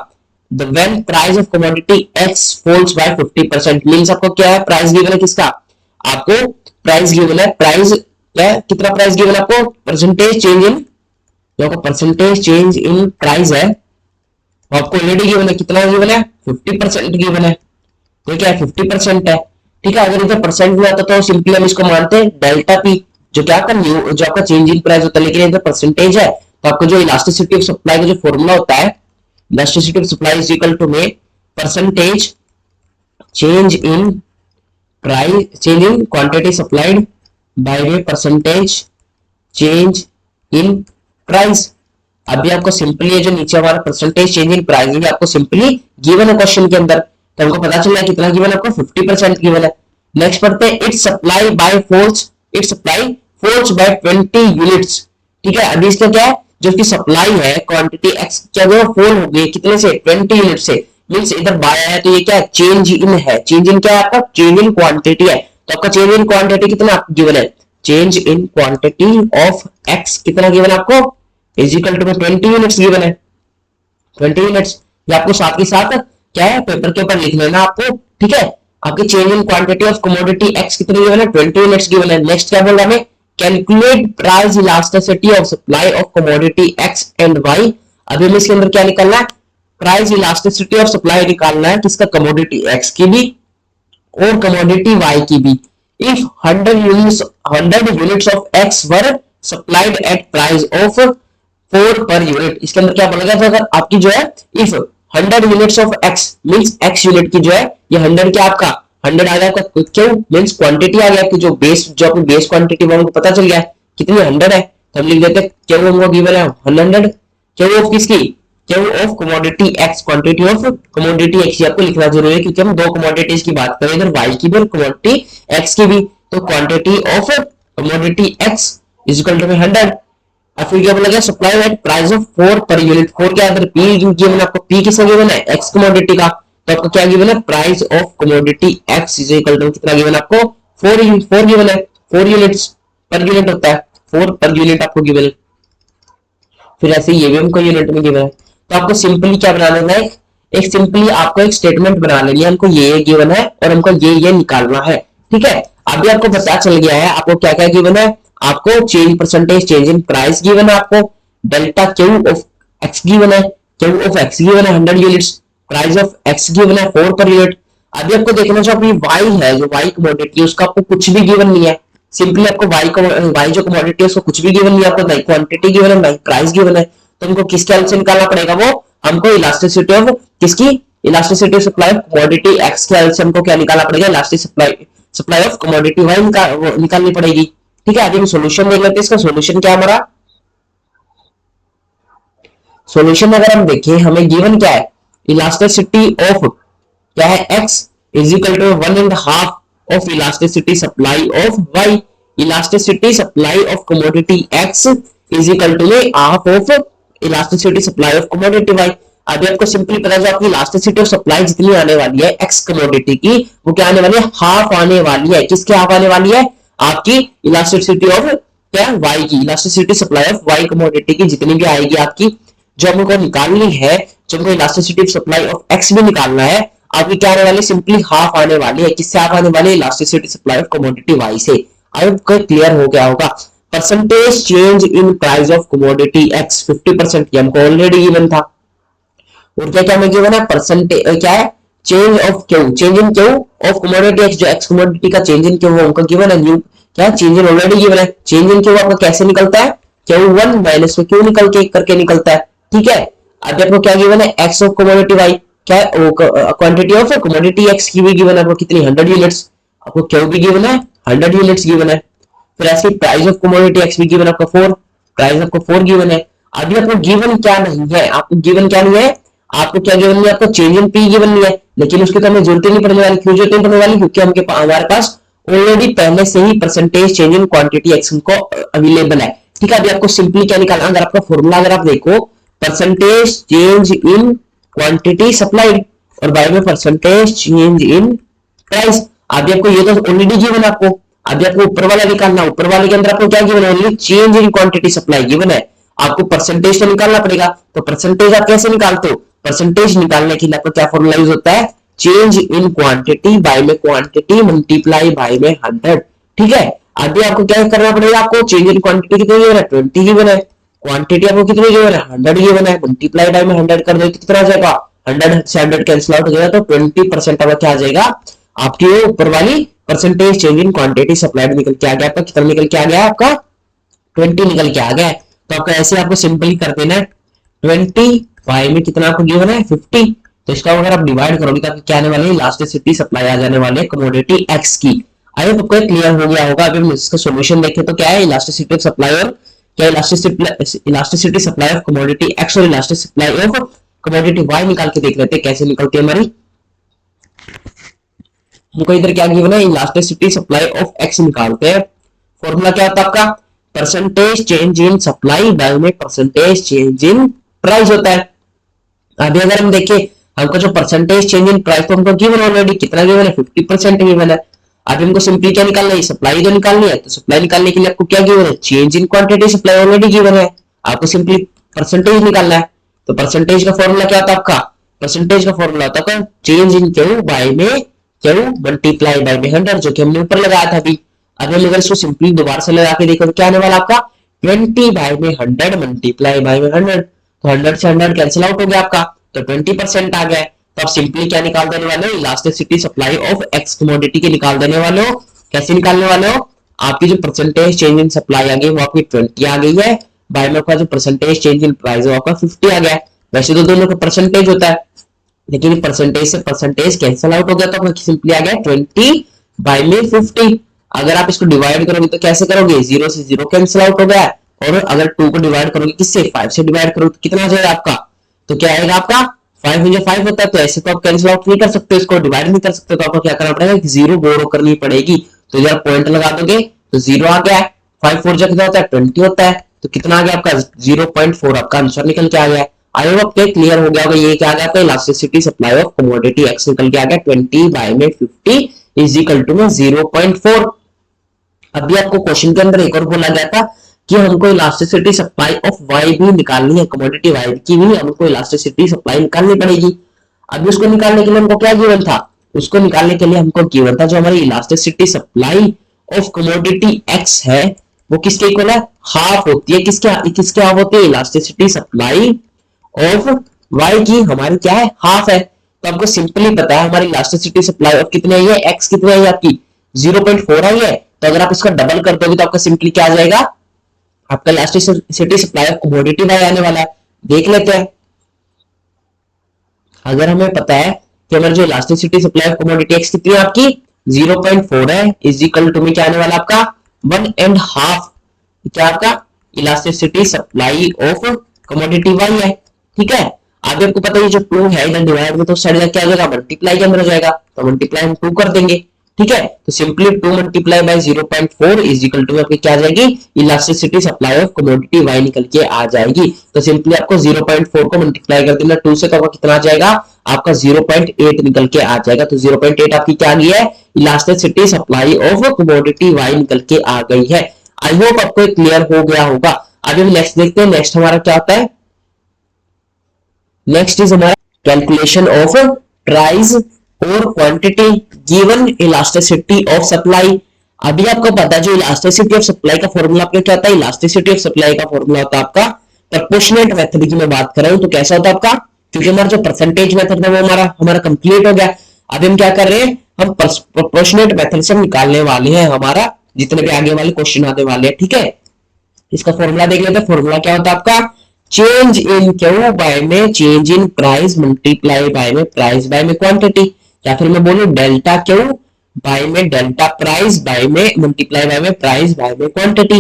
when price of commodity X falls by 50% means आपको क्या है? प्राइस गिवन है किसका? आपको प्राइस गिवन है, प्राइस क्या है? कितना प्राइस गिवन है आपको? परसेंटेज चेंज इन, जो परसेंटेज चेंज इन प्राइस है वो आपको ऑलरेडी गिवन है। कितना गिवन है? 50% गिवन है। तो क्या है? 50% है, ठीक है। अगर इधर परसेंट में आता तो सिंपली हम इसको मानते हैं डेल्टा पी, जो क्या आपका न्यू, जो आपका चेंज इन प्राइस होता है। लेकिन इधर परसेंटेज है तो आपको जो इलास्टिसिटी ऑफ सप्लाई का जो फॉर्मूला होता है elasticity of supply is equal to में percentage change in price, change in quantity supplied by में परसेंटेज चेंज इन प्राइस। अभी आपको सिंपली ये जो नीचे हमारा परसेंटेज चेंज इन प्राइस है आपको सिंपली गिवन है क्वेश्चन के अंदर, तो हमको पता चल रहा है कितना गिवन है आपको 50% गिवन है। नेक्स्ट पढ़ते हैं it's supply by force, it's supply force by 20 units. ठीक है, अभी इसका क्या है, जो इसकी सप्लाई है क्वांटिटी एक्स क्या है फोल हो गई कितने से 20 यूनिट से, मींस इधर बाय है तो ये क्या है चेंज इन है, चेंज इन क्या है आपका चेंज इन क्वांटिटी है, तो आपका चेंज इन क्वांटिटी कितना आपको गिवन है, change in quantity of X कितना गिवन आपको is equal to 20 units given है, 20 यूनिट्स। ये आपको साथ के साथ क्या है पेपर के ऊपर लिख लेना आपको। ठीक है, आपकी change in quantity of commodity x कितनी गिवन है 20 यूनिट्स गिवन है। नेक्स्ट क्या बोल रहा है calculate price elasticity of supply of commodity X and Y. अभी हमें इसके अंदर क्या निकालना है, प्राइस इलास्टिसिटी ऑफ सप्लाई निकालना है किसका कमोडिटी एक्स की भी और कमोडिटी वाई की भी। If 100 units of x were supplied eight price of 4 per unit, इसके अंदर क्या बोला था अगर आपकी जो है if 100 units of x means x unit की जो है ये 100 क्या आपका 100 आ गया आपका, क्यों मींस क्वांटिटी आ गया कि जो बेस जो अपनी बेस क्वांटिटी वो हमको पता चल गया कितनी 100 है, तो हम लिख देते हैं क्या वो गिवन है 100 क्या ऑफ किसकी क्या of commodity x, quantity of commodity x आपको लिखना जरूरी है क्योंकि हम दो कमोडिटीज की बात करें इधर वाई की भी और कमोडिटी एक्स की भी, तो quantity of commodity X is equal to 100। अब फिर क्या बोला गया supply eight price of 4 per unit, 4 क्या है पी गिवन आपको, पी किसका गिवन है एक्स कमोडिटी का, तो आपको क्या गिवन है price of commodity X is equal to कितना गिवन आपको 4 गिवन है, 4 यूनिट्स पर यूनिट होता है 4 पर यूनिट आपको गिवन है। फिर ऐसे ये भी हमको यूनिट में गिवन है, तो आपको सिंपली क्या बना लेना है एक सिंपली आपको एक स्टेटमेंट बना लेनी है, हमको ये गिवन है और हमको ये निकालना है। ठीक है, अभी आपको पता चल गया है आपको क्या क्या गिवन है, आपको change percentage change in price given है, आपको delta Q of x given है, क्यू ऑफ एक्स गिवन है 100 units, price of x given है 4 पर यूनिट। अभी आपको देखना जो अपनी वाई है जो वाई कमोडिटी उसका आपको कुछ भी गिवन नहीं है, सिंपली आपको वाई जो कमोडिटी है उसको कुछ भी गिवन नहीं है, आपको नहीं क्वांटिटी गिवन है नहीं प्राइस गिवन है, तो हमको किसके हेल्प से निकालना पड़ेगा वो हमको इलास्टिसिटी ऑफ किसकी elasticity of supply of commodity X के हेल्प से हमको क्या निकालना पड़ेगा elasticity supply of commodity Y निकालनी पड़ेगी। ठीक है, अभी हम सॉल्यूशन देख लेते हैं, इसका सॉल्यूशन क्या हमारा सॉल्यूशन अगर हम देखें हमें गिवन क्या है इलास्टिसिटी ऑफ क्या है x is equal to 1.5 of elasticity supply of y, elasticity supply of commodity x is equal to half of elasticity supply of commodity y। अभी आपको सिंपली पता है जो आपकी इलास्टिसिटी ऑफ सप्लाई जितनी आने वाली है x कमोडिटी की वो क्या आने वाली है हाफ आने वाली है, किसके हाफ आने वाली है आपकी इलास्टिसिटी ऑफ क्या y की, elasticity supply of y commodity की जितनी भी आएगी आपकी जो हमको निकालनी है, जो हमको elasticity of supply of x भी निकालना है, आपकी क्या आने वाली सिंपली हाफ आने वाली है, किससे हाफ आने वाली है elasticity supply of commodity y से। आई होप क्लियर हो गया होगा। Percentage change in price of commodity x 50% ये हमको ऑलरेडी गिवन था, और क्या क्या हमें गिवन है परसेंटेज क्या है change of Q, change in Q of commodity x, जो x कमोडिटी का चेंज इन क्यू वो हमको गिवन है, न्यू क्या चेंज इन ऑलरेडी गिवन है, चेंज इन क्यू आपका कैसे निकलता है Q1 माइनस में क्यू निकल के करके निकलता है। ठीक है, अभी आपको क्या गिवन है x ऑफ कमोडिटी y क्या है क्वांटिटी ऑफ कमोडिटी x की भी गिवन है आपको कितनी 100 यूनिट्स, आपको क्यू भी गिवन है 100 यूनिट्स गिवन है, फिर ऐसे प्राइस ऑफ कमोडिटी x भी गिवन आपको 4, प्राइस आपको 4 गिवन है। अभी आपको गिवन क्या नहीं है, आपको गिवन क्या नहीं है, आपको क्या गिवन नहीं है, आपको चेंज इन p गिवन नहीं है, लेकिन उसकी तो हमें जरूरत ही नहीं पड़ने वाली, क्यों जरूरत नहीं पड़ने वाली क्योंकि हमारे पास ऑलरेडी पहले से ही percentage change in quantity x को अवेलेबल है। ठीक है, अभी आपको सिंपली क्या निकालना, अगर आपका फॉर्मूला अगर आप देखो percentage change in quantity supplied और बाय में परसेंटेज चेंज इन प्राइस। अभी आपको ये तो ऑलरेडी गिवन है, आपको अभी आपको ऊपर वाला निकालना, ऊपर वाले के अंदर आपको क्या गिवन है only change in quantity supply given है, आपको परसेंटेज तो निकालना पड़ेगा, तो परसेंटेज आप कैसे निकालते हो, परसेंटेज निकालने के लिए आपको क्या फॉर्मूला यूज होता है चेंज इन क्वांटिटी बाय में क्वांटिटी मल्टीप्लाई बाय में 100। ठीक है, अभी आपको क्या करना पड़ेगा, आपको चेंज इन क्वांटिटी कितनी गिवन है 20 गिवन है, क्वांटिटी आपको कितनी गिवन है 100 गिवन है, मल्टीप्लाई बाय में 100 कर दो तो कितना आ जाएगा 100 से 100 कैंसिल आउट हो जाएगा, तो 20% आपका क्या आ जाएगा आपकी ऊपर वाली percentage change in quantity supplied निकल के आ गया, आपका कितना निकल के आ गया आपका 20 निकल के आ गया। तो आपका ऐसे आपको सिंपली कर देना है 20 वाई में कितना आपको गिवन है 50। तो इसका अगर आप डिवाइड करोगे तो आपको क्या आने वाले हैं, इलास्टिसिटी सप्लाई आ जाने वाले कमोडिटी एक्स की। आई होप आपको क्लियर हो गया होगा। अभी हम इसका सॉल्यूशन देखें तो क्या है, इलास्टिसिटी ऑफ सप्लाई और क्या elasticity supply of commodity X और elastic supply of commodity Y निकाल के देख लेते हैं कैसे निकलती है हमारी। हमको इधर क्या गिवन है, इलास्टिसिटी सप्लाई ऑफ एक्स निकालते हैं। फॉर्मूला क्या होता है आपका, percentage change in supply by में परसेंटेज चेंज इन प्राइस होता है। अभी अगर हम देखें हमको जो परसेंटेज चेंज इन प्राइस तो हमको गिवन ऑलरेडी कितना गिवन है, 50% गिवन है। अभी हमको सिंपली क्या निकालना है, सप्लाई तो निकालनी है। तो सप्लाई निकालने के लिए आपको क्या गिवन है, change in quantity, supply already given है, आपको सिंपली परसेंटेज निकालना है। तो परसेंटेज का फॉर्मूला क्या होता है आपका, परसेंटेज का फॉर्मूला होता है चेंज इन क्यू बाय में क्यू मल्टीप्लाई बाय में 100, जो कि हमने ऊपर लगाया था अभी। अगर इसको सिंपली दोबारा से लगा के देखो तो क्या आने वाला आपका 20 बाय में 100 मल्टीप्लाई बाय में 100। तो 100 से 100 कैंसिल आउट हो गया आपका, तो 20% आ गया। तो आप सिंपली क्या निकाल देने वाले हो, elasticity supply of x commodity की निकाल देने वाले हो। कैसे निकालने वाले हो, आपकी जो परसेंटेज चेंज इन सप्लाई आ गई वो आपकी 20 आ गई है, बाय में आपका जो परसेंटेज चेंज इन प्राइस है आपका 50 आ गया है। वैसे तो दोनों का परसेंटेज होता है, लेकिन परसेंटेज से परसेंटेज कैंसिल आउट हो गया, तो सिंपली आ गया 20 बाय में 50। अगर आप इसको डिवाइड करोगे तो कैसे करोगे, 0 से 0 कैंसिल आउट हो गया, और अगर 2 को डिवाइड करोगे किससे, 5 से डिवाइड करोगे तो कितना आ जाएगा आपका, तो क्या आएगा आपका 5 में 5 होता है। तो ऐसे तो आप कैंसिल आउट नहीं कर सकते, इसको डिवाइड नहीं कर सकते, तो आपको क्या करना पड़ेगा, 0 बोरो करनी पड़ेगी। तो इधर पॉइंट लगा दोगे तो 0 आ गया है, 5 4 कितना होता है 20 होता है, तो कितना आ गया आपका 0.4 आपका आंसर निकल के आ गया है। आई होप आपको क्लियर हो गया होगा, ये क्या आ गया आपका elasticity supply of commodity x निकल के आ गया 20 बाय में 50 इज इक्वल टू में 0.4। अभी आपको क्वेश्चन के अंदर एक और बोला गया था कि हमको इलास्टिसिटी सप्लाई ऑफ वाई भी निकालनी है, कमोडिटी वाई की भी हमको इलास्टिसिटी सप्लाई निकालनी पड़ेगी। अभी उसको निकालने के लिए हमको क्या गिवन था, उसको निकालने के लिए हमको गिवन था जो हमारी elasticity supply of commodity x है वो किसके इक्वल है, हाफ होती है। किसके हाफ होती है, इलास्टिसिटी सप्लाई ऑफ वाई की हमारी क्या है, हाफ है। तो आपको सिंपली पता है हमारी इलास्टिसिटी सप्लाई ऑफ कितनी आई है, एक्स कितनी आई है आपकी 0.4 आई है। तो अगर आप इसका डबल कर दोगे तो आपका सिंपली क्या आ जाएगा, आपका elasticity supply of commodity Y आने वाला है। देख लेते हैं, अगर हमें पता है कि हमारी जो elasticity supply of commodity x कितनी है आपकी 0.4 है, इज इक्वल टू में क्या आने वाला आपका 1.5, क्या आपका elasticity supply of commodity Y है। ठीक है, आगे आपको पता है जो 2 है इधर डिवाइड में तो साइड क्या आ जाएगा, मल्टीप्लाई के अंदर हो जाएगा, तो मल्टीप्लाई हम 2 कर देंगे। ठीक है, तो simply 2 multiply by 0.4 is equal to आपकी क्या आ जाएगी, elasticity supply of commodity Y निकल के आ जाएगी। तो सिंपली आपको 0.4 को मल्टीप्लाई कर देना 2 से, तो आपका कितना आ जाएगा, आपका 0.8 निकल के आ जाएगा। तो 0.8 आपकी क्या आ गई है, elasticity supply of commodity Y निकल के आ गई है। आई होप आपको क्लियर हो गया होगा। अभी हम नेक्स्ट देखते हैं, नेक्स्ट हमारा क्या होता है, नेक्स्ट इज हमारा कैलकुलेशन ऑफ प्राइस और quantity given elasticity of supply. अभी आपको पता है जो इलास्टिसिटी ऑफ सप्लाई का फॉर्मूला आपका क्या होता है, इलास्टिसिटी ऑफ सप्लाई का फॉर्मूला होता है आपका प्रोपोर्शनेट मेथड की मैं बात कर रहा हूं। तो कैसा होता है आपका, क्योंकि हमारा जो परसेंटेज मेथड था वो हमारा कंप्लीट हो गया। अभी हम क्या कर रहे हैं, हम प्रोपोर्शनेट मेथड से निकालने वाले हैं हमारा जितने भी आगे वाले क्वेश्चन आने वाले हैं। ठीक है, इसका फॉर्मूला देख लेते हैं। फॉर्मूला क्या होता है आपका, चेंज इन क्यू बाय में change in price multiply by में प्राइस बाय में क्वांटिटी, या फिर मैं बोलूं डेल्टा क्यू बाय में डेल्टा प्राइस बाय में मल्टीप्लाई बाय में प्राइस बाय में क्वांटिटी।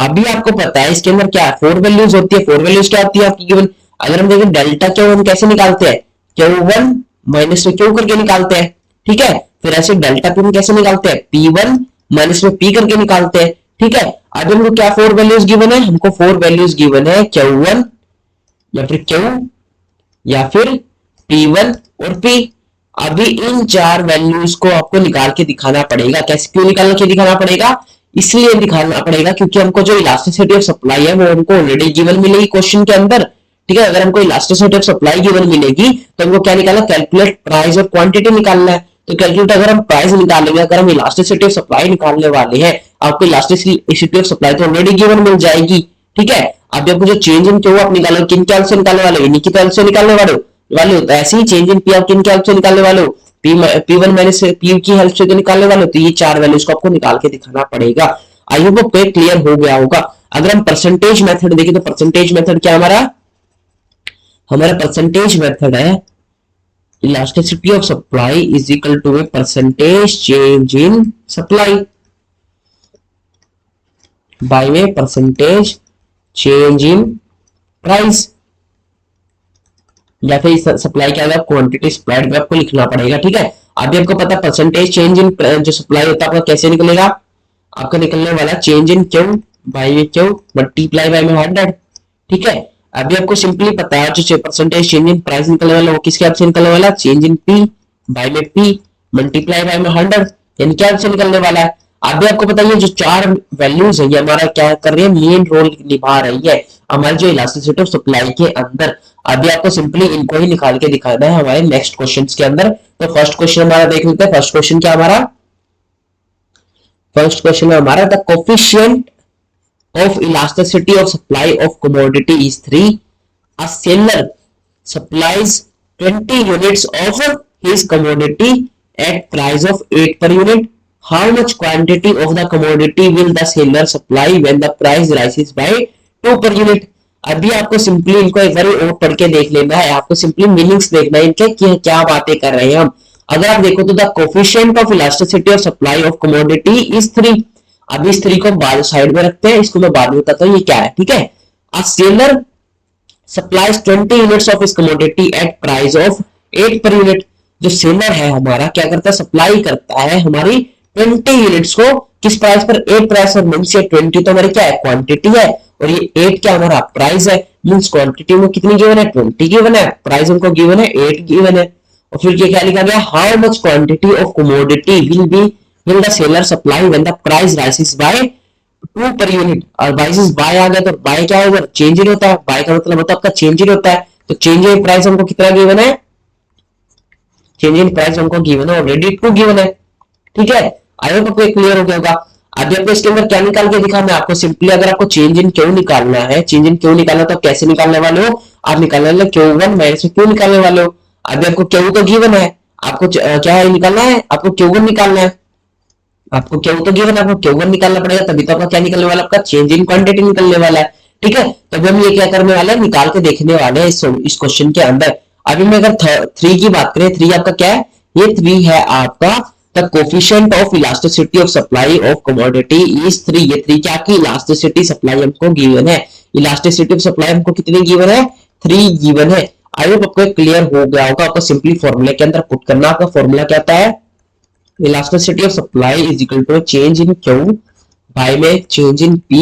अभी आपको पता है इसके अंदर क्या है, 4 वैल्यूज होती है। 4 वैल्यूज क्या होती है आपकी गिवन, अगर हम देखें डेल्टा क्यू हम कैसे निकालते हैं, Q1 माइनस में क्यू करके निकालते हैं। ठीक है, फिर ऐसे डेल्टा पी कैसे निकालते हैं, P1 माइनस में पी करके निकालते हैं। ठीक है, अब हमको क्या 4 वैल्यूज गिवन है, हमको 4 वैल्यूज गिवन है Q1 या फिर Q या फिर P1 और P। अभी इन 4 वैल्यूज को आपको निकाल के दिखाना पड़ेगा। कैसे, क्यों निकाल के दिखाना पड़ेगा, इसलिए दिखाना पड़ेगा क्योंकि हमको जो इलास्टिसिटी ऑफ सप्लाई है वो हमको ऑलरेडी गिवन मिलेगी क्वेश्चन के अंदर। ठीक है, अगर हमको इलास्टिसिटी ऑफ सप्लाई गिवन मिलेगी तो हमको क्या निकालना, कैलकुलेट प्राइस और क्वांटिटी निकालना है। तो कैलकुलेट अगर हम प्राइस निकालेंगे, अगर हम इलास्टिसिटी ऑफ सप्लाई निकालने वाले हैं, आपको इलास्टिसिटी ऑफ सप्लाई तो ऑलरेडी गिवन मिल जाएगी। ठीक है, अब आपको जो चेंज इन क्यू आप निकालो, किन क्या से निकालने वाले हो, इन्हीं की तरफ से निकालने वाले हो। तो ऐसे ही चेंज इन पी आप किन क्या से निकालने वाले हो, P1 माइनस पी की हेल्प से निकालने वाले हो। तो ये 4 वैल्यूज को आपको निकाल के दिखाना पड़ेगा। आई होप आपको क्लियर हो गया होगा। अगर हम परसेंटेज मेथड देखें तो परसेंटेज मेथड क्या हमारा, हमारा परसेंटेज मेथड है elasticity of supply is equal to a percentage change in supply by में परसेंटेज चेंज इन प्राइस, या फिर सप्लाई क्या होगा क्वांटिटी सप्लाइड में आपको लिखना पड़ेगा। ठीक है, अभी आपको पता परसेंटेज चेंज इन जो सप्लाई होता है आपका कैसे निकलेगा, आपका निकलने वाला change in Q by Q multiply by में 100। ठीक है, अभी आपको सिंपली पता है जो परसेंटेज चेंज इन प्राइस निकलने वाला वो किसके आपसे निकलने वाला चेंज इन पी बाय में पी मल्टीप्लाई बाय में 100, यानी क्या आपसे निकलने वाला है। अभी आपको बताइए जो चार वैल्यूज है ये हमारा क्या कर रही है, मेन रोल निभा रही है हमारी जो इलास्टिसिटी ऑफ सप्लाई के अंदर। अभी आपको सिंपली इनको ही निकाल के दिखाना है हमारे नेक्स्ट क्वेश्चंस के अंदर। तो फर्स्ट क्वेश्चन हमारा देख लेते हैं। फर्स्ट क्वेश्चन क्या हमारा, फर्स्ट क्वेश्चन है हमारा the coefficient of elasticity of supply of commodity is 3. A seller supplies 20 units of his commodity at price of 8 per unit. How much quantity of the commodity will the seller supply when the price rises by 2 per unit? अभी आपको simply इनको एक बार और पढ़ के देख लेना है, आपको सिंपली मीनिंग्स देखना है इनके कि क्या बातें कर रहे हैं हम। अगर आप देखो तो the coefficient of elasticity of supply of commodity is 3। अभी इस 3 को बाद साइड में रखते हैं, इसको मैं बाद में बताता हूँ ये क्या है। ठीक है, a seller supplies 20 units of इस commodity at price of 8 per unit. जो सेलर है हमारा क्या करता है, सप्लाई करता है हमारी 20 यूनिट्स को किस प्राइस पर, 8 प्राइस पर। मींस ये 20 तो हमारी क्या है क्वांटिटी है और ये 8 क्या हमारा प्राइस है। मींस क्वांटिटी में कितनी गिवन है 20 गिवन है, प्राइस उनको गिवन है 8 गिवन है। और फिर ये क्या लिखा गया, how much quantity of commodity will the seller supply when the price rises by 2 per unit। और rises by आ गया तो by क्या होगा, चेंज इन होता है। by का मतलब होता है आपका चेंज इन होता है। तो चेंज इन प्राइस हमको कितना गिवन है, चेंज इन प्राइस हमको गिवन है ऑलरेडी 2 गिवन है। ठीक है, आई होप आपको क्लियर हो गया होगा। अभी आपको इसके अंदर क्या निकाल के दिखा, मैं आपको सिंपली अगर आपको चेंज इन क्यों निकालना है, चेंज इन क्यों निकालना तो कैसे निकालने वाले हो, आप निकालने वाले Q1 माइनस क्यों निकालने वाले हो। अभी आपको Q तो गिवन है, आपको क्या निकालना है, आपको Q1 निकालना है। आपको क्या तो गिवन, आपको Q1 निकालना पड़ेगा, तभी तो आपका क्या निकलने वाला, आपका चेंज इन क्वांटिटी निकलने वाला है। ठीक है, तो हम ये क्या करने वाले हैं, निकाल के देखने वाले हैं इस क्वेश्चन के अंदर। अभी मैं अगर 3 की बात करें, 3 आपका क्या है, ये 3 है आपका the coefficient of elasticity of supply of commodity is 3। ये 3 क्या की इलास्टिसिटी सप्लाई हमको गिवन है, इलास्टिसिटी ऑफ सप्लाई हमको कितनी गिवन है, 3 गिवन है। आई होप आपको क्लियर हो गया होगा। आपको सिंपली फॉर्मूले के अंदर पुट करना, आपका फॉर्मूला क्या होता है, elasticity of supply is equal to change in Q by में change in P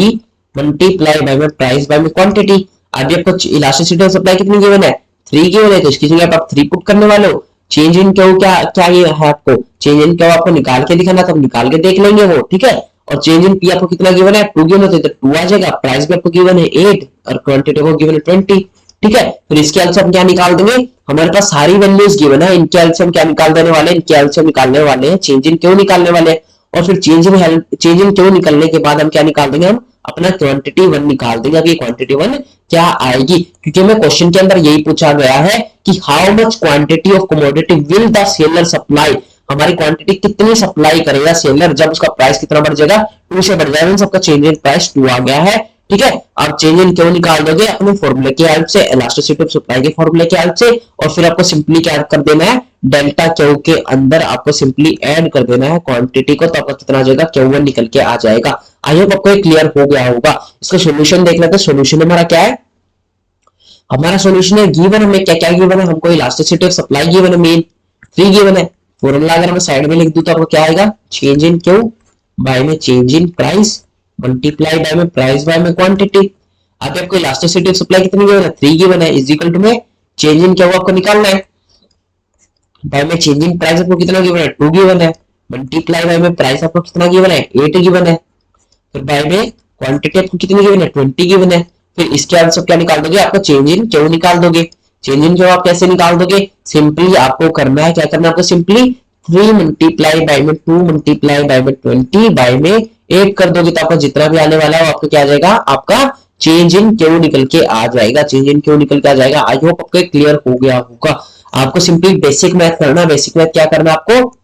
multiply by में price by में quantity। अभी आपको elasticity of supply कितनी गिवन है, 3 गिवन है, तो इसकी जगह आप 3 पुट करने वाले हो। चेंज इन क्यू क्या क्या ये है, आपको चेंज इन क्यू आपको निकाल के दिखाना, तो निकाल के देख लेंगे वो। ठीक है, और चेंज इन पी आपको कितना गिवन है, 2 गिवन है, तो 2 आ जाएगा। प्राइस भी आपको गिवन है 8 और क्वांटिटी को गिवन है 20। ठीक है, फिर इसके आंसर हम क्या निकाल देंगे, हमारे पास सारी वैल्यूज गिवन है, इनके आंसर हम क्या निकाल देने वाले हैं, इनके आंसर निकालने वाले हैं चेंज इन क्यों निकालने वाले हैं। और फिर चेंज इन क्यों निकलने के बाद हम क्या निकाल देंगे, हम अपना क्वांटिटी 1 निकाल देंगे। अभी क्वांटिटी 1 क्या आएगी, क्योंकि हमें क्वेश्चन के अंदर यही पूछा गया है कि how much quantity of commodity will the seller supply, हमारी क्वांटिटी कितनी सप्लाई करेगा सेलर जब उसका प्राइस कितना बढ़ जाएगा, 2 से बढ़ जाएगा। सबका चेंज इन प्राइस 2 आ गया है। ठीक है, आप चेंज इन क्यों निकाल दोगे अपने फॉर्मूले की हेल्प से, इलास्टिसिटी ऑफ सप्लाई के फॉर्मूले की हेल्प से। और फिर आपको सिंपली क्या कर देना है, डेल्टा क्यू के अंदर आपको सिंपली ऐड कर देना है क्वांटिटी को, तो आपका कितना आ जाएगा, Q1 निकल के आ जाएगा। आई होप आपको क्लियर हो गया होगा। इसका सॉल्यूशन देख लेते हैं। सॉल्यूशन हमारा क्या है, हमारा सॉल्यूशन है गिवन हमें क्या क्या गिवन है, हमको इलास्टिसिटी ऑफ सप्लाई गिवन है, मेन 3 गिवन है। फॉर्मूला अगर मैं साइड में लिख दूं तो आपको क्या आएगा, चेंज इन क्यू बाय में change in price multiply by में प्राइस बाय में क्वांटिटी। आगे आपको इलास्टिसिटी ऑफ सप्लाई कितनी गिवन है, 3 गिवन है, इज इक्वल टू में चेंज इन क्यू आपको निकालना है, बाय में चेंज इन प्राइस आपको कितना गिवन है, 2 गिवन है, मल्टीप्लाई बाय में प्राइस आपको कितना गिवन है, 8 गिवन है, फिर बाय में क्वांटिटी आपको कितनी गिवन है, 20 गिवन है। फिर इसके आंसर क्या निकाल दोगे, आपको चेंज इन क्यू निकाल दोगे। चेंज इन क्यू आप कैसे निकाल दोगे, सिंपली आपको करना है, क्या करना है आपको, सिंपली 3 मल्टीप्लाई बाय में 2 मल्टीप्लाई बाय में 20 बाय में 8 कर दोगे, तो आपका जितना भी आने वाला है वो आपको क्या आ जाएगा, आपका चेंज इन क्यू निकल के आ जाएगा, चेंज इन क्यू निकल के आ जाएगा। आई होप आपको क्लियर हो गया होगा। आपको सिंपली बेसिक मैथ करना, बेसिक मैथ क्या करना आपको,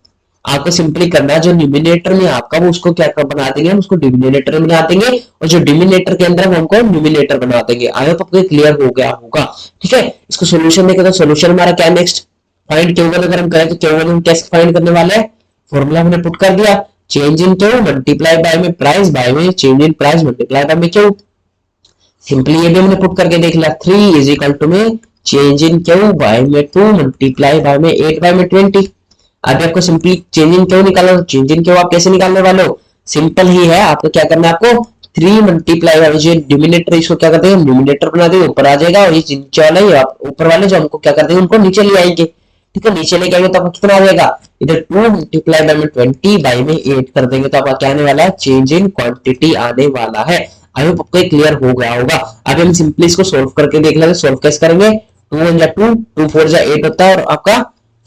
आपको सिंपली करना है जो न्यूमिनेटर में आपका वो उसको क्या बना देंगे, हम उसको डिनोमिनेटर बना देंगे और जो डिनोमिनेटर के अंदर हम हमको न्यूमिनेटर बना देंगे। आई होप आपको क्लियर हो गया होगा। ठीक है, इसको सोल्यूशन देखें तो सोल्यूशन हमारा क्या है, नेक्स्ट फाइंड Q1 अगर हम करें तो Q1 हम कैसे फाइंड करने वाले हैं, फॉर्मूला हमने पुट कर दिया, change in Q multiply by में प्राइस बाय में change in price multiply by में Q। सिंपली ये भी हमने पुट करके देख लिया, 3 इज इक्वल टू में चेंज इन Q बाय में 2 मल्टीप्लाई बाय में 8 बाय में 20। अभी आपको सिंपली चेंज इन Q निकालना है, चेंज इन Q आप कैसे निकालने वाले हो, सिंपल ही है, आपको क्या करना है, आपको 3 मल्टीप्लाई बाय जो डिनोमिनेटर इसको क्या करते हैं, न्यूमिनेटर बना देंगे, ऊपर आ जाएगा, और ये नीचे वाला ये आप ऊपर वाले जो हमको क्या करते हैं उनको नीचे ले आएंगे। ठीक है, नीचे लेके आएंगे तो आपको कितना आ जाएगा, इधर 2 मल्टीप्लाई बाय में 20 बाय में 8 कर देंगे तो आपका क्या आने वाला है, चेंज इन क्वांटिटी आने वाला है। आई होप आपको क्लियर हो गया होगा। अभी हम सिंपली इसको सोल्व करके देख लेंगे, सोल्व कैसे करेंगे, 2 1 जा 2 2 4 जा 8 होता है, और आपका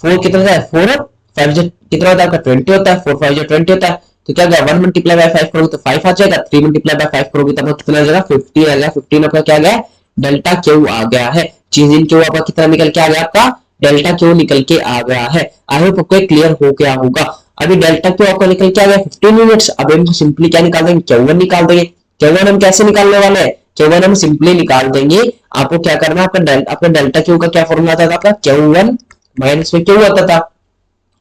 4 कितना होता है, 4 5 जा कितना होता है आपका 20 होता है, 4 5 जा 20 होता है, तो क्या गया 1 मल्टीप्लाई बाय 5 करोगे तो 5 आ जाएगा, 3 मल्टीप्लाई बाय 5 करोगे तो कितना आ जाएगा 15 आ जाएगा, 15 आपका क्या गया, डेल्टा क्यू आ गया है। चेंज इन क्यू आपका कितना निकल के आ गया, आपका डेल्टा क्यू निकल के आ गया है। आई होप आपको क्लियर हो गया होगा। अभी डेल्टा क्यू आपका निकल के आ गया 15 यूनिट्स। अब हम सिंपली क्या निकाल देंगे, Q1 निकाल देंगे। Q1 हम कैसे निकालने वाले हैं, Q1 हम सिंपली निकाल देंगे। आपको क्या करना है, आपका डेल्टा क्यू का क्या फॉर्मूला आता था, आपका Q1 माइनस में Q आता था।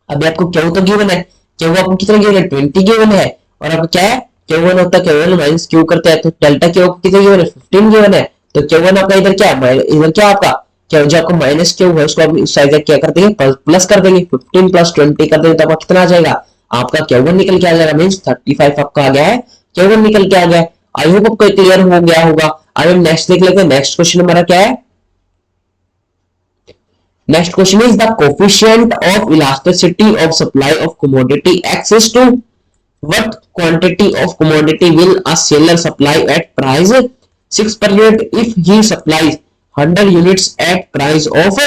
अभी आपको Q तो गिवन है, Q आपको कितना गिवन है, 20 गिवन है, और अब क्या है Q1 होता है Q1 माइनस Q करते हैं तो डेल्टा Q कितना गिवन है, 15 गिवन है। तो Q1 आपका इधर क्या है, इधर क्या आपका क्या जो आपको माइनस Q है उसको आप इस साइड का क्या कर देंगे, प्लस कर देंगे, 15 प्लस 20 कर देंगे तो आपका कितना आ जाएगा, आपका Q1 निकल के आ जाएगा, मींस 35 आपका आ गया है, Q1 निकल के आ गया है। आई होप आपको क्लियर हो गया होगा। अब हम नेक्स्ट देख लेते हैं, नेक्स्ट क्वेश्चन हमारा क्या है, next question is the coefficient of elasticity of supply of commodity access to what quantity of commodity will a seller supply at price 6 per unit if he supplies 100 units at price of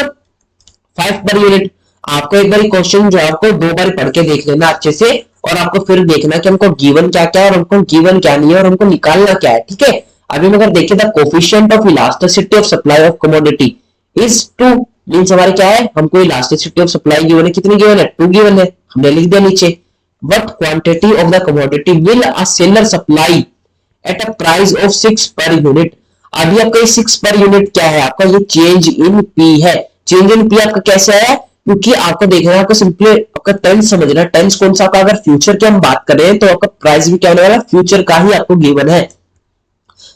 5 per unit। आपको एक बार question जो आपको दो बार पढ़ के देख लेना अच्छे से, और आपको फिर देखना कि हमको गिवन क्या क्या है और हमको गिवन क्या नहीं है और हमको निकालना क्या है। ठीक है, अभी हम अगर देखें the coefficient of elasticity of supply of commodity is 2 means हमारे क्या है, हमको इलास्टिसिटी ऑफ सप्लाई गिवन है, कितनी गिवन है, 2 गिवन है, हमने लिख दिया नीचे। What quantity of the commodity will a seller supply at a price of 6 per unit. अभी आपका 6 पर यूनिट क्या है, आपका ये चेंज इन पी है। चेंज इन पी आपका कैसे है, क्योंकि आपको देखना है, आपको सिंपली आपका टेंस समझना है, टेंस कौन सा आपका, अगर फ्यूचर की हम बात करें तो आपका प्राइस भी क्या होने वाला है, फ्यूचर का ही आपको गिवन है।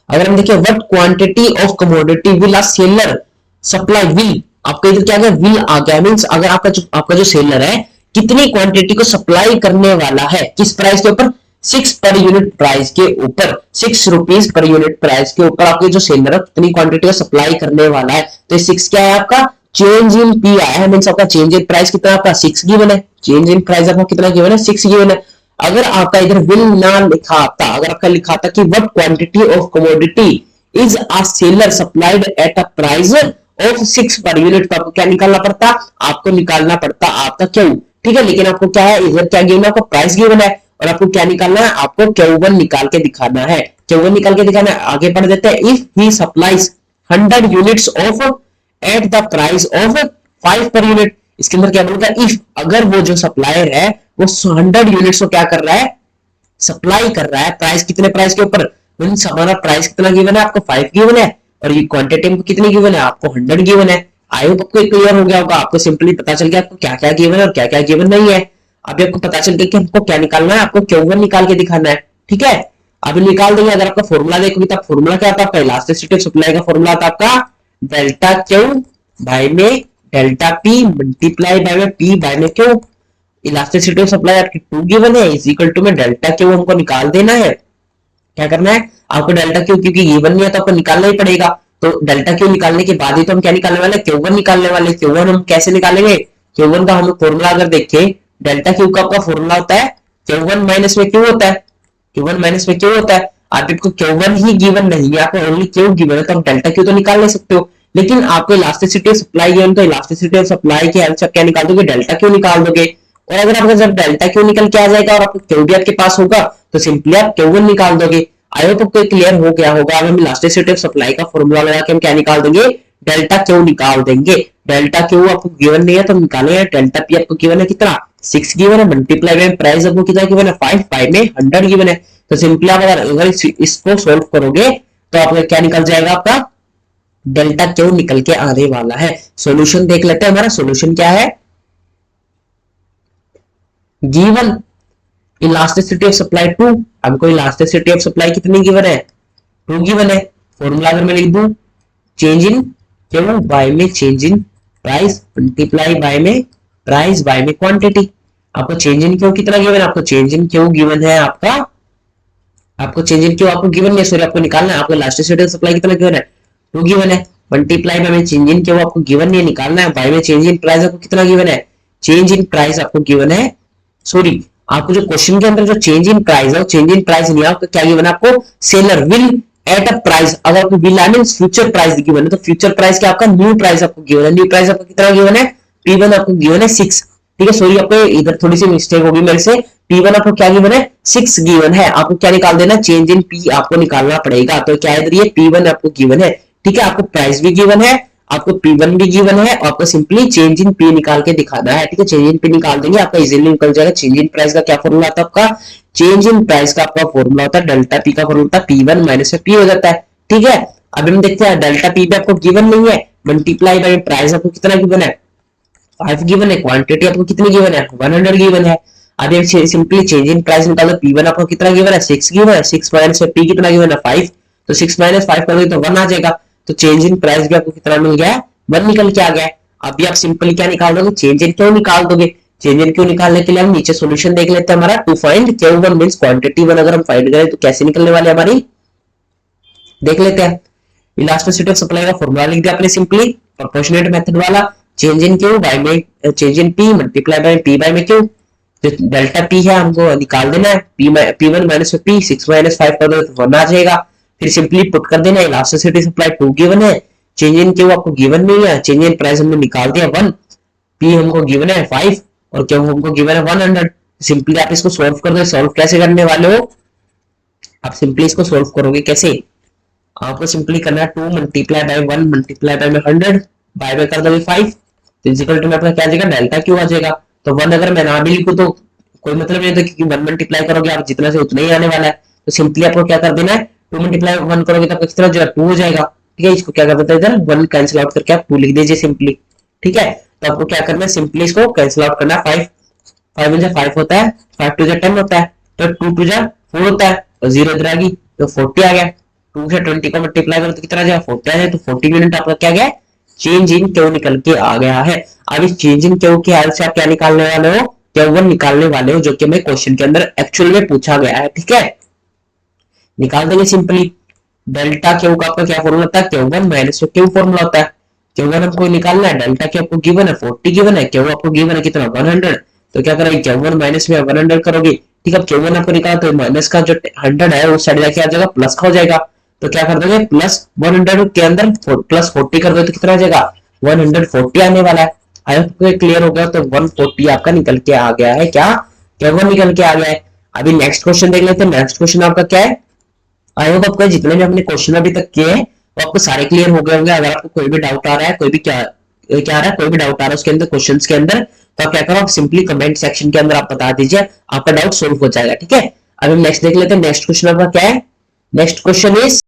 अगर हम देखें what quantity of commodity will a seller supply, will आपका इधर क्या आ गया, विल आ गया, मींस अगर आपका जो सेलर है कितनी क्वांटिटी को सप्लाई करने वाला है, किस प्राइस के ऊपर, 6 पर यूनिट प्राइस के ऊपर, 6 रुपीज पर यूनिट प्राइस के ऊपर आपके जो सेलर है कितनी क्वांटिटी को सप्लाई करने वाला है। तो 6 क्या है आपका, चेंज इन पी आया है, मींस आपका चेंज इन प्राइस कितना आपका 6 गिवन है, चेंज इन प्राइस आपको कितना गिवन है, 6 गिवन है। अगर आपका इधर विल ना लिखा आता, अगर आपका लिखा था कि what quantity of commodity is a seller supplied at a price of 6 per unit, तो आपको क्या निकालना पड़ता, आपको निकालना पड़ता आपका क्यू। ठीक है, लेकिन आपको क्या है, इधर क्या गिवन है, आपको प्राइस गिवन है, और आपको क्या निकालना है, आपको Q1 निकाल के दिखाना है, Q1 निकाल के दिखाना है। आगे पढ़ देते हैं, if he supplies 100 units of at the price of 5 per unit. इसके अंदर क्या बोलता है, इफ अगर वो जो सप्लायर है वो 100 यूनिट्स को क्या कर रहा है, सप्लाई कर रहा है, प्राइस कितने प्राइस के ऊपर, मींस हमारा प्राइस कितना गिवन है, आपको 5 गिवन है, और ये क्वांटिटी में कितनी गिवन है, आपको 100 गिवन है। आई होप आपको क्लियर हो गया होगा, आपको सिंपली पता चल गया आपको क्या क्या गिवन है और क्या क्या गिवन नहीं है। अभी आपको पता चल गया कि हमको क्या निकालना है, आपको Q1 निकाल के दिखाना है। ठीक है, अभी निकाल देंगे। अगर आपका फॉर्मूला देखोगे तो फॉर्मूला क्या आता है, इलास्टिसिटी ऑफ सप्लाई का फॉर्मूला आता है आपका डेल्टा Q बाय में डेल्टा P मल्टीप्लाई बाय में P बाय में Q। इलास्टिसिटी ऑफ सप्लाई आपकी 2 गिवन है, इज इक्वल टू में डेल्टा Q हमको निकाल देना है। क्या करना है आपको, डेल्टा Q क्योंकि गिवन नहीं है तो आपको निकालना ही पड़ेगा, तो डेल्टा Q निकालने के बाद ही तो हम क्या निकालने वाले, Q1 निकालने वाले। Q1 हम कैसे निकालेंगे, Q1 का हम फॉर्मूला अगर देखें, डेल्टा Q का आपका फॉर्मूला होता है Q1 माइनस में Q होता है, Q1 माइनस में Q होता है। आपको Q1 ही गिवन नहीं है, आपको ओनली Q गिवन है, तो आप डेल्टा Q तो निकाल ले सकते हो, लेकिन आपको इलास्टिसिटी ऑफ सप्लाई गिवन, तो इलास्टिसिटी ऑफ सप्लाई के हेल्प से क्या निकाल दोगे, डेल्टा Q निकाल दोगे। और अगर आपका जब डेल्टा Q निकल के आ जाएगा और आपको Q भी आपके पास होगा तो सिंपली आप Q1 निकाल दोगे। आई होप आपको क्लियर हो गया होगा। अब हम इलास्टिसिटी ऑफ सप्लाई का फॉर्मूला लगा के हम क्या निकाल देंगे, डेल्टा Q निकाल देंगे। डेल्टा Q आपको गिवन नहीं है तो निकालेंगे, डेल्टा P आपको गिवन है कितना 6 गिवन है, मल्टीप्लाई बाय प्राइस आपको कितना गिवन है 5, बाय में 100 गिवन है। तो सिंपली आप अगर इसको सोल्व करोगे तो आपका क्या निकल जाएगा, आपका डेल्टा क्यू निकल के आने वाला है। सॉल्यूशन देख लेते हैं, हमारा सॉल्यूशन क्या है। गिवन इलास्टिसिटी ऑफ सप्लाई 2, हमको इलास्टिसिटी ऑफ सप्लाई कितनी गिवन है 2 गिवन है। फॉर्मूला अगर मैं लिख दूं, चेंज इन क्यू बाय में change in price multiply by में प्राइस बाय में क्वांटिटी। आपको चेंज इन क्यू कितना गिवन है, आपको चेंज इन क्यू गिवन है आपको चेंज इन क्यू आपको गिवन है, सॉरी आपको निकालना है। आपको इलास्टिसिटी ऑफ सप्लाई कितना गिवन है 2 गिवन है, मल्टीप्लाई बाय में चेंज इन क्यू आपको गिवन नहीं निकालना है, बाय में चेंज इन प्राइस आपको कितना गिवन है, चेंज इन प्राइस आपको गिवन है, सॉरी आपको जो क्वेश्चन के अंदर जो चेंज इन प्राइस है, चेंज इन प्राइस नहीं है, आपको क्या गिवन है, आपको seller will at a price. अगर आपको विल आने फ्यूचर प्राइस गिवन है, तो फ्यूचर प्राइस क्या आपका न्यू प्राइस आपको गिवन है, न्यू प्राइस आपको कितना गिवन है P1 आपको गिवन है 6। ठीक है, सॉरी आपको इधर थोड़ी सी मिस्टेक होगी मेरे से, P1 आपको क्या गिवन है 6 गिवन है, आपको क्या निकाल देना, चेंज इन P आपको निकालना पड़ेगा। तो क्या है इधर ये P1 आपको गिवन है। ठीक है, आपको प्राइस भी गिवन है, आपको P1 भी गिवन है, आपको सिंपली चेंज इन P निकाल के दिखाना है। ठीक है, चेंज इन P निकाल देंगे, आपका इजीली निकल जाएगा। चेंज इन प्राइस का क्या फॉर्मूला आता है, आपका चेंज इन प्राइस का आपका फॉर्मूला होता है डेल्टा P का फॉर्मूला होता है P1 माइनस P हो जाता है। ठीक है, अब हम देखते हैं डेल्टा P भी आपको गिवन नहीं है, मल्टीप्लाई बाय प्राइस आपको कितना गिवन है 5 गिवन है, क्वांटिटी आपको कितनी गिवन है 100 गिवन है। अब ये सिंपली चेंज इन प्राइस निकाल दो, P1 आपको कितना गिवन है 6 गिवन है, 6 माइनस P कितना गिवन है 5, तो 6 माइनस 5 करोगे तो 1 आ जाएगा। तो चेंज इन प्राइस भी आपको कितना मिल गया, 1 निकल के आ गया। अभी आप सिंपली क्या निकाल दोगे, चेंज इन क्यों निकाल दोगे। चेंज इन क्यों निकालने के लिए हम नीचे सॉल्यूशन देख लेते हैं हमारा, to find Q1 means quantity 1 अगर हम फाइंड करें तो कैसे निकलने वाले हमारी, देख लेते हैं। इलास्टिसिटी ऑफ सप्लाई का फॉर्मूला लिख दिया आपने सिंपली प्रोपोर्शनेट मेथड वाला, चेंज इन क्यू बाय में change in P multiply by P by में क्यू। जो डेल्टा P है हमको निकाल देना है, P1 माइनस P 6 माइनस 5 कर दो तो 1 आ जाएगा। फिर सिंपली पुट कर देना, इलास्टिसिटी सप्लाई 2 गिवन है, चेंज इन क्यू आपको गिवन नहीं है, चेंज इन प्राइस हमने निकाल दिया 1, P हमको गिवन है 5 और क्यू हमको गिवन है 100। सिंपली आप इसको सॉल्व कर दो। सॉल्व कैसे करने वाले हो, आप सिंपली इसको सॉल्व करोगे कैसे, आपको सिंपली करना है 2 मल्टीप्लाई बाय 1 मल्टीप्लाई बाय में 100 बाय में कर दोगे 5, तो इक्वल टू में अपना क्या आ जाएगा डेल्टा क्यू आ जाएगा। तो 1 अगर मैं ना भी लिखूं तो कोई मतलब नहीं होता, क्योंकि 1 मल्टीप्लाई करोगे आप जितना से उतना ही आने वाला है। तो सिंपली आपको क्या कर देना है 2 मल्टीप्लाई 1 करोगे तो आपको कितना जो 2 हो जाएगा। ठीक है, इसको क्या कर देते हैं इधर 1 कैंसिल आउट करके आप 2 लिख दीजिए सिंपली। ठीक है, तो आपको क्या करना है सिंपली इसको कैंसिल आउट करना है, 5 में 5 होता है, 5 टू 10 होता है, तो 2 टू 4 होता है, तो 0 इधर आ गई तो 40 आ गया। 2 से 20 को मल्टीप्लाई करो तो कितना आ जाएगा 40 आ जाएगा। तो 40 यूनिट आपका क्या गया, चेंज इन क्यू निकल के आ गया है। अब इस चेंज इन क्यू के हेल्प से आप क्या निकालने वाले हो, Q1 निकालने वाले हो, जो कि हमें क्वेश्चन के अंदर एक्चुअल में पूछा गया है। ठीक है, निकाल देंगे सिंपली। डेल्टा क्यू का आपका क्या फॉर्मूला होता है, Q1 माइनस क्यू फॉर्मूला होता है। Q1 हमको निकालना है, डेल्टा क्यू आपको गिवन है 40 गिवन है, क्यू आपको गिवन है कितना 100, तो क्या करेंगे Q1 माइनस में 100 करोगे। ठीक है, Q1 आपको निकाला तो माइनस का जो 100 है उस साइड जाके आ जाएगा, प्लस का हो जाएगा। तो क्या कर दोगे प्लस 100 के अंदर प्लस 40 कर दो तो कितना आ जाएगा 140 आने वाला है। आई होप क्लियर हो गया। तो 140 आपका निकल के आ गया है, क्या Q1 निकल के आ गया है। अभी नेक्स्ट क्वेश्चन देख लेते हैं। नेक्स्ट क्वेश्चन आपका क्या है, आई होप आपको जितने भी हमने क्वेश्चन अभी तक किए हैं वो आपको सारे क्लियर हो गए होंगे। अगर आपको कोई भी डाउट आ रहा है, कोई भी क्या क्या आ रहा है, कोई भी डाउट आ रहा है उसके अंदर क्वेश्चंस के अंदर, तो आप क्या करो, आप सिंपली कमेंट सेक्शन के अंदर आप बता दीजिए, आपका डाउट सोल्व हो जाएगा। ठीक है, अब हम नेक्स्ट देख लेते हैं। नेक्स्ट क्वेश्चन आपका क्या है, next question is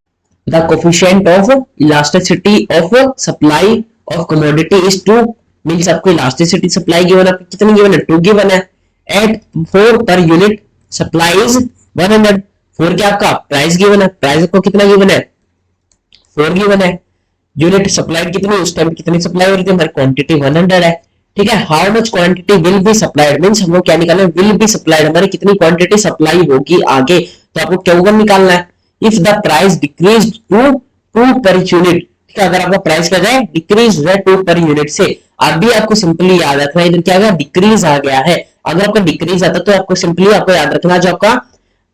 the coefficient of elasticity of supply of commodity is 2, means आपको इलास्टिसिटी सप्लाई गिवन है, कितनी गिवन है 2 गिवन है, eight 4 per unit supply is 100। 4 क्या आपका प्राइस गिवन है, प्राइस आपको कितना गिवन है 4 गिवन है, यूनिट सप्लाई कितनी, उस टाइम कितनी सप्लाई हो रही थी हमारी क्वांटिटी 100 है। ठीक है, how much quantity will be supplied, means हम लोग क्या निकालना है विल बी सप्लाइड, हमारी कितनी क्वांटिटी सप्लाई होगी आगे, तो आपको Q1 निकालना है। If the price decrease to 2 per unit, ठीक है, अगर आपका प्राइस क्या जाए डिक्रीज हो 2 पर यूनिट से, अभी आपको सिंपली याद रखना है इधर क्या गया डिक्रीज आ गया है। अगर आपका डिक्रीज आता तो आपको सिंपली आपको याद रखना जो आपका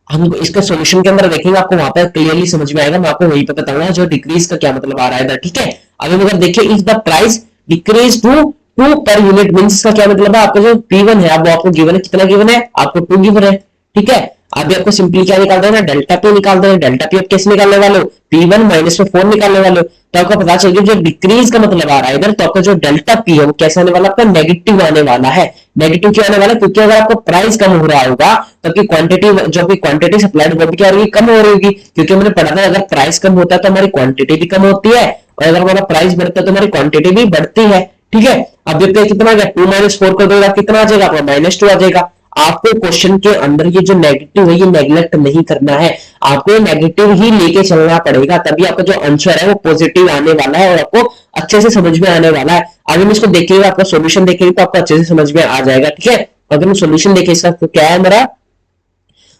हम इसका सॉल्यूशन के अंदर देखेंगे आपको वहां पर क्लियरली समझ में आएगा, मैं आपको वहीं पे बताऊंगा जो डिक्रीज का क्या मतलब आ रहा है इधर। ठीक है, अभी अगर देखिए if the price decrease to 2 per unit, means इसका क्या मतलब है, आपका जो P1 है वो आपको गिवन है, कितना गिवन है आपको 2 गिवन है। ठीक है, अभी आपको सिंपली क्या निकाल देना डेल्टा P निकाल देना। डेल्टा P आप कैसे निकालने वाले हो, P1 माइनस में 4 निकालने वाले हो, तो आपको पता चल गया जो डिक्रीज का मतलब आ रहा है इधर, तो आपका जो डेल्टा P है वो कैसे आने वाला, आपका नेगेटिव आने वाला है। नेगेटिव क्यों आने वाला है? क्योंकि अगर आपका प्राइस कम हो रहा होगा तो आपकी क्वांटिटी, जो आपकी क्वांटिटी सप्लाइड वो भी क्या हो रही है, कम हो रही होगी। क्योंकि हमने पढ़ा था अगर प्राइस कम होता है तो हमारी क्वांटिटी भी कम होती है, और अगर हमारा प्राइस बढ़ता है तो हमारी क्वांटिटी भी बढ़ती है। ठीक है, अब देखते हैं कितना आ गया, 2 - 4 कर दो, कितना आ जाएगा आपका -2 आ जाएगा। आपको क्वेश्चन के अंदर ये जो नेगेटिव है ये नेग्लेक्ट नहीं करना है, आपको नेगेटिव ही लेके चलना पड़ेगा, तभी आपका जो आंसर है वो पॉजिटिव आने वाला है और आपको अच्छे से समझ में आने वाला है। अगर हम इसको देखेंगे, आपका सॉल्यूशन देखेंगे तो आपको अच्छे से समझ में आ जाएगा। ठीक है, अगर हम सॉल्यूशन देखें इसका तो क्या है हमारा,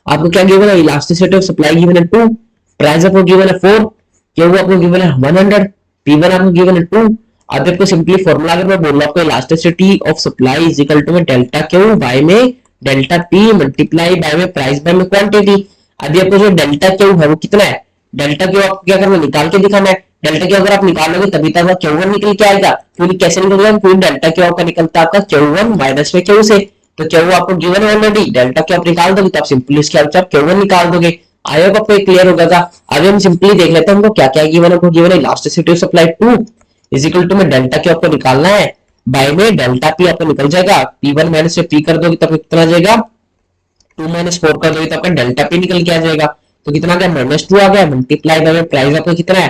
आपको क्या गिवन है, इलास्टिसिटी ऑफ सप्लाई गिवन है 2, प्राइस आपको गिवन है 4, क्यू आपको गिवन है 100, P1 आपको गिवन है 2। अब आपको सिंपली फॉर्मूला अगर मैं बोल रहा हूं, आपको elasticity of supply is equal to में डेल्टा क्यू बाय में डेल्टा पी मल्टीप्लाई बाय में प्राइस बाय में क्वांटिटी। अभी आपको जो डेल्टा क्यू है वो कितना है, डेल्टा क्यू आपको क्या करना है, निकाल के दिखाना है। डेल्टा क्यू अगर आप निकालोगे तभी तक आपका क्यू वन निकल के आएगा। पूरी कैसे निकलेगा, पूरी डेल्टा क्यू आपका निकलता है आपका क्यू वन माइनस में क्यू से, तो क्यू आपको गिवन है ऑलरेडी, डेल्टा क्यू आप निकाल दोगे तो आप सिंपली इसके आंसर क्यू वन निकाल दोगे। आई होप आपको क्लियर होगा। अभी हम सिंपली देख लेते हैं हमको क्या क्या गिवन है। हमको गिवन है elasticity of supply 2 is equal to में डेल्टा क्यू आपको निकालना है बाय में डेल्टा पी आपको निकल जाएगा, P1 माइनस से P कर दोगे तब कितना आ जाएगा, 2 - 4 कर दोगे तो आपका डेल्टा पी निकल के आ जाएगा। तो कितना आ गया, -2 आ गया, मल्टीप्लाई बाय प्राइस आपका कितना है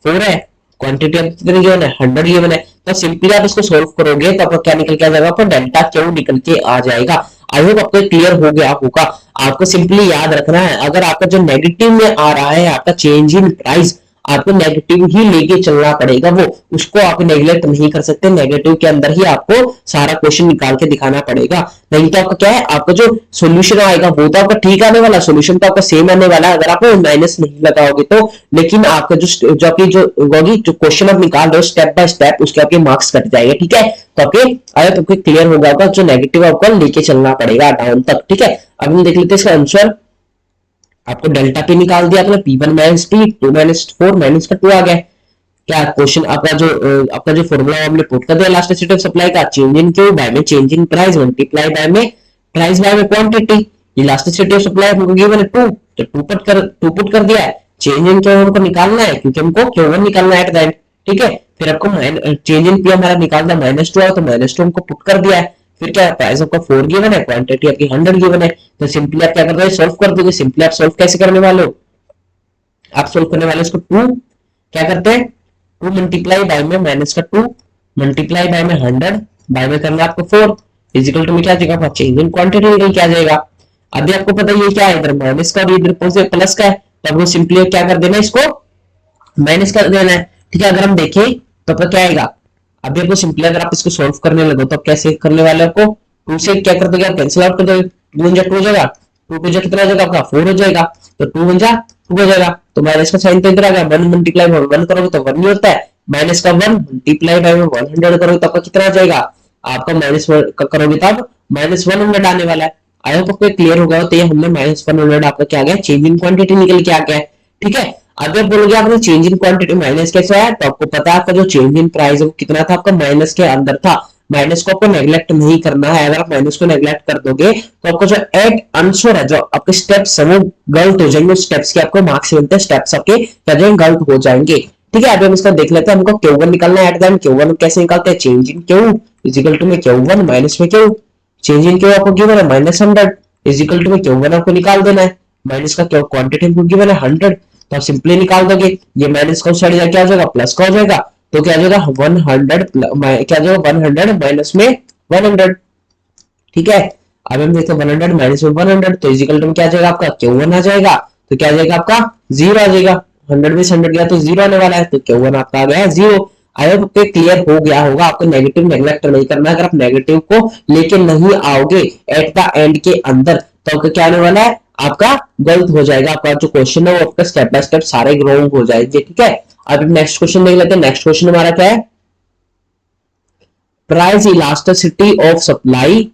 4 है, क्वांटिटी आपको कितनी गिवन है 100 गिवन है। तो सिंपली आप इसको सोल्व करोगे तो आपका क्या निकल के आ जाएगा, आपको डेल्टा क्यू निकल के आ जाएगा। आई होप आपको क्लियर हो गया होगा। आपको सिंपली याद रखना है, अगर आपका जो नेगेटिव में आ रहा है आपका चेंज इन प्राइस, आपको नेगेटिव ही लेके चलना पड़ेगा, वो उसको आप नेग्लेक्ट नहीं कर सकते। नेगेटिव के अंदर ही आपको सारा क्वेश्चन निकाल के दिखाना पड़ेगा, नहीं तो आपका क्या है, आपका जो सॉल्यूशन आएगा वो तो आपका ठीक आने वाला, सॉल्यूशन तो आपका सेम आने वाला है अगर आप माइनस नहीं लगाओगे तो। लेकिन आपका जो आपकी जो होगी, जो क्वेश्चन आप निकाल रहे हो स्टेप बाय स्टेप, उसके आपके मार्क्स कट जाएंगे। ठीक है, तो आपके आया तो क्लियर होगा, जो नेगेटिव आपको लेके चलना पड़ेगा डाउन तक। ठीक है, अब हम देख लेते हैं इसका आंसर। आपको डेल्टा पी निकाल दिया आपने, P1 माइनस P, 2 - 4 माइनस का 2 आ गया। क्या क्वेश्चन आपका जो फॉर्मूला हमने पुट कर दिया इलास्टिसिटी ऑफ सप्लाई का, चेंज इन क्यू बाय में change in price multiply by में प्राइस बाय में क्वांटिटी। इलास्टिसिटी ऑफ सप्लाई हमको गिवन है 2, तो 2 पुट कर दिया है। चेंज इन क्यू हमको निकालना है क्योंकि हमको Q1 निकालना है एट द एंड। ठीक है, फिर आपको चेंज इन पी हमारा निकालना -2 है, तो -2 हमको पुट कर दिया है। फिर क्या प्राइस आपका 4 गिवन है, क्वांटिटी आपकी 100 गिवन है। तो सिंपली आप क्या कर रहे हो, सॉल्व कर दोगे। सिंपली आप सॉल्व कैसे करने वाले हो, आप सॉल्व करने वाले इसको 2 क्या करते हैं, 2 मल्टीप्लाई बाय में माइनस का 2 मल्टीप्लाई बाय में 100 बाय में करना आपको 4 फिजिकल टू में क्या आ जाएगा, चेंज इन क्वांटिटी निकल के आ जाएगा। अभी आपको पता है ये क्या है, इधर माइनस का और इधर प्लस का है, तो आपको सिंपली क्या कर देना है, इसको माइनस कर देना है। ठीक है, अगर हम देखें तो आपका क्या आएगा, अभी आपको सिंपली अगर आप इसको सॉल्व करने लगो तो आप कैसे करने वाले, आपको 2 से क्या कर दोगे, आप कैंसिल आउट कर दोगे, 2 × 2 हो जाएगा, 2 × कितना हो जाएगा आपका 4 हो जाएगा, तो 2 × 2 हो जाएगा। तो माइनस का साइन तो इधर आ गया, 1 मल्टीप्लाई बाय 1 करोगे तो 1 नहीं होता है, माइनस का 1 मल्टीप्लाई बाय 100 करोगे तो आपका कितना आ जाएगा, आपका माइनस करोगे तब -100 आने वाला है। आई होप आपको क्लियर होगा। तो ये हमने -100 आपका क्या आ गया, चेंज इन क्वांटिटी निकल के आ गया है। ठीक है, अगर बोलोगे आपने चेंज इन क्वांटिटी माइनस कैसे आया, तो आपको पता है आपका जो चेंज इन प्राइस वो कितना था, आपका माइनस के अंदर था। माइनस को आपको नेग्लेक्ट नहीं करना है, अगर आप माइनस को नेग्लेक्ट कर दोगे तो आपको जो एट आंसर है, जो आपके स्टेप्स है वो गलत हो जाएंगे, स्टेप्स के आपको मार्क्स मिलते हैं, स्टेप्स आपके क्या जाएंगे, गलत हो जाएंगे। ठीक है, अभी हम इसका देख लेते हैं, हमको Q1 निकालना है एट द एंड। Q1 कैसे निकालते हैं, change in Q is equal to में Q1 माइनस में Q, चेंज इन Q आपको गिवन है -100 इज इक्वल टू में Q1 आपको निकाल देना है, माइनस का क्वांटिटी हमको गिवन है 100, तो आप सिंपली निकाल दोगे, ये माइनस का साइड जाके आ जाएगा प्लस का हो जाएगा, तो क्या आ जाएगा 100 क्या आ जाएगा 100 माइनस में 100। ठीक है, अब हम देखते हैं 100 माइनस में 100, तो इजिकल टू क्या आ जाएगा आपका Q1 आ जाएगा, तो क्या आ जाएगा आपका 0 आ जाएगा, 100 में 100 गया तो 0 आने वाला है, तो Q1 आपका आ गया है 0। आई होप आपको क्लियर हो गया होगा। आपको नेगेटिव नेग्लेक्ट नहीं करना, अगर आप नेगेटिव को लेके नहीं आओगे एट द एंड के अंदर तो आपका क्या आने वाला है, आपका गलत हो जाएगा, आपका जो क्वेश्चन है वो आपका स्टेप बाय स्टेप सारे रॉन्ग हो जाएंगे। ठीक है, अब नेक्स्ट क्वेश्चन देख लेते हैं। नेक्स्ट क्वेश्चन हमारा क्या है, price elasticity of supply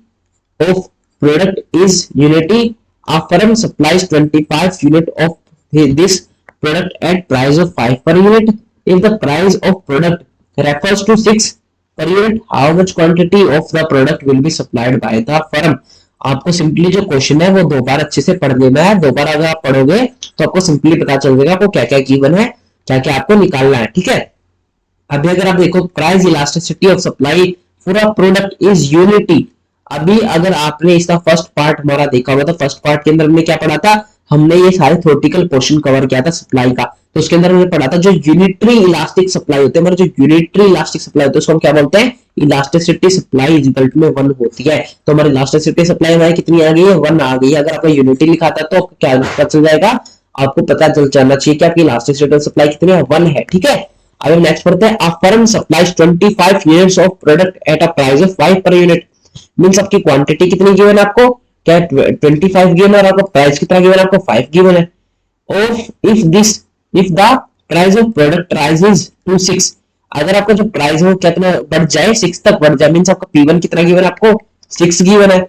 of product is unity. A firm supplies 25 unit of this product at price of 5 per unit. If the price of product refers to 6 per unit, how much quantity of the product will be supplied by the firm? आपको simply जो question है वो दो बार अच्छे से पढ़ लेना है, दो बार अगर आप पढ़ोगे तो आपको सिंपली पता चल जाएगा आपको क्या क्या गिवन है, क्या क्या आपको निकालना है। ठीक है, अभी अगर आप देखो price elasticity of supply for a product is unity, अभी अगर आपने इसका फर्स्ट पार्ट हमारा देखा होगा तो फर्स्ट पार्ट के अंदर हमने क्या पढ़ा था, हमने ये सारे थ्योरेटिकल पोर्शन कवर किया था सप्लाई का। तो उसके अंदर हमने पढ़ा था जो यूनिटरी इलास्टिक सप्लाई होते हैं, जो यूनिटरी इलास्टिक सप्लाई होते हैं उसको हम क्या बोलते हैं, elasticity supply is equal to में 1 होती है। तो हमारी इलास्टिसिटी सप्लाई हमारी कितनी आ गई है, 1 आ गई है। अगर आपका यूनिटी लिखा था तो क्या पता चल जाएगा, आपको पता चल जाना चाहिए कि आपकी इलास्टिसिटी सप्लाई कितनी है, 1 है। ठीक है, अब हम नेक्स्ट पढ़ते हैं। A firm supplies 25 units of product at a price of 5 per unit. Means आपकी क्वांटिटी कितनी गिवन है आपको, क्या 25 गिवन है और आपका प्राइस कितना गिवन है, आपको 5 गिवन है। और if the price of product rises to 6, अगर आपका जो प्राइस है वो कितना बढ़ जाए, 6 तक बढ़ जाए, मींस आपका P1 कितना गिवन है, आपको 6 गिवन है।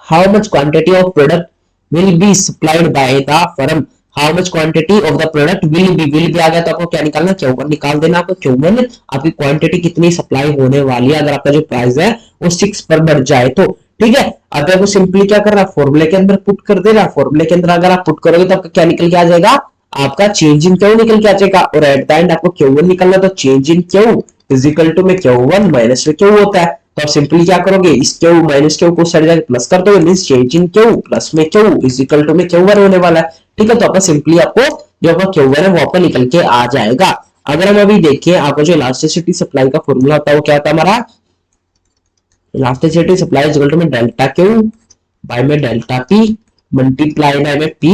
How much quantity of product will be supplied by the firm, how much quantity of the product will be आ गया तो आपको क्या निकालना, Q1 निकाल देना। आपको Q1 आपकी क्वांटिटी कितनी सप्लाई होने वाली है अगर आपका जो प्राइस है वो 6 पर बढ़ जाए तो। ठीक है, अब आपको सिंपली क्या करना, फॉर्मूले के अंदर पुट कर देना। फॉर्मूले के अंदर अगर आप पुट करोगे तो आपका क्या निकल के आ जाएगा, आपका चेंज इन क्यू निकल के आ जाएगा। और एट द एंड आपको Q1 निकलना, तो change in Q is equal to में Q1 माइनस में क्यू होता है। तो आप सिंपली क्या करोगे, इस क्यू माइनस क्यू को साइड जाके प्लस कर दोगे, means change in Q plus में क्यू इज इक्वल टू में Q1 होने वाला है। ठीक है, तो आपका सिंपली आपको जो आपका Q1 है वो आपका निकल के आ जाएगा। अगर हम अभी देखें, आपका जो इलास्टिसिटी सप्लाई का फॉर्मूला होता है वो क्या होता है हमारा, elasticity supply is equal to में डेल्टा क्यू बाय में डेल्टा पी मल्टीप्लाई बाय में पी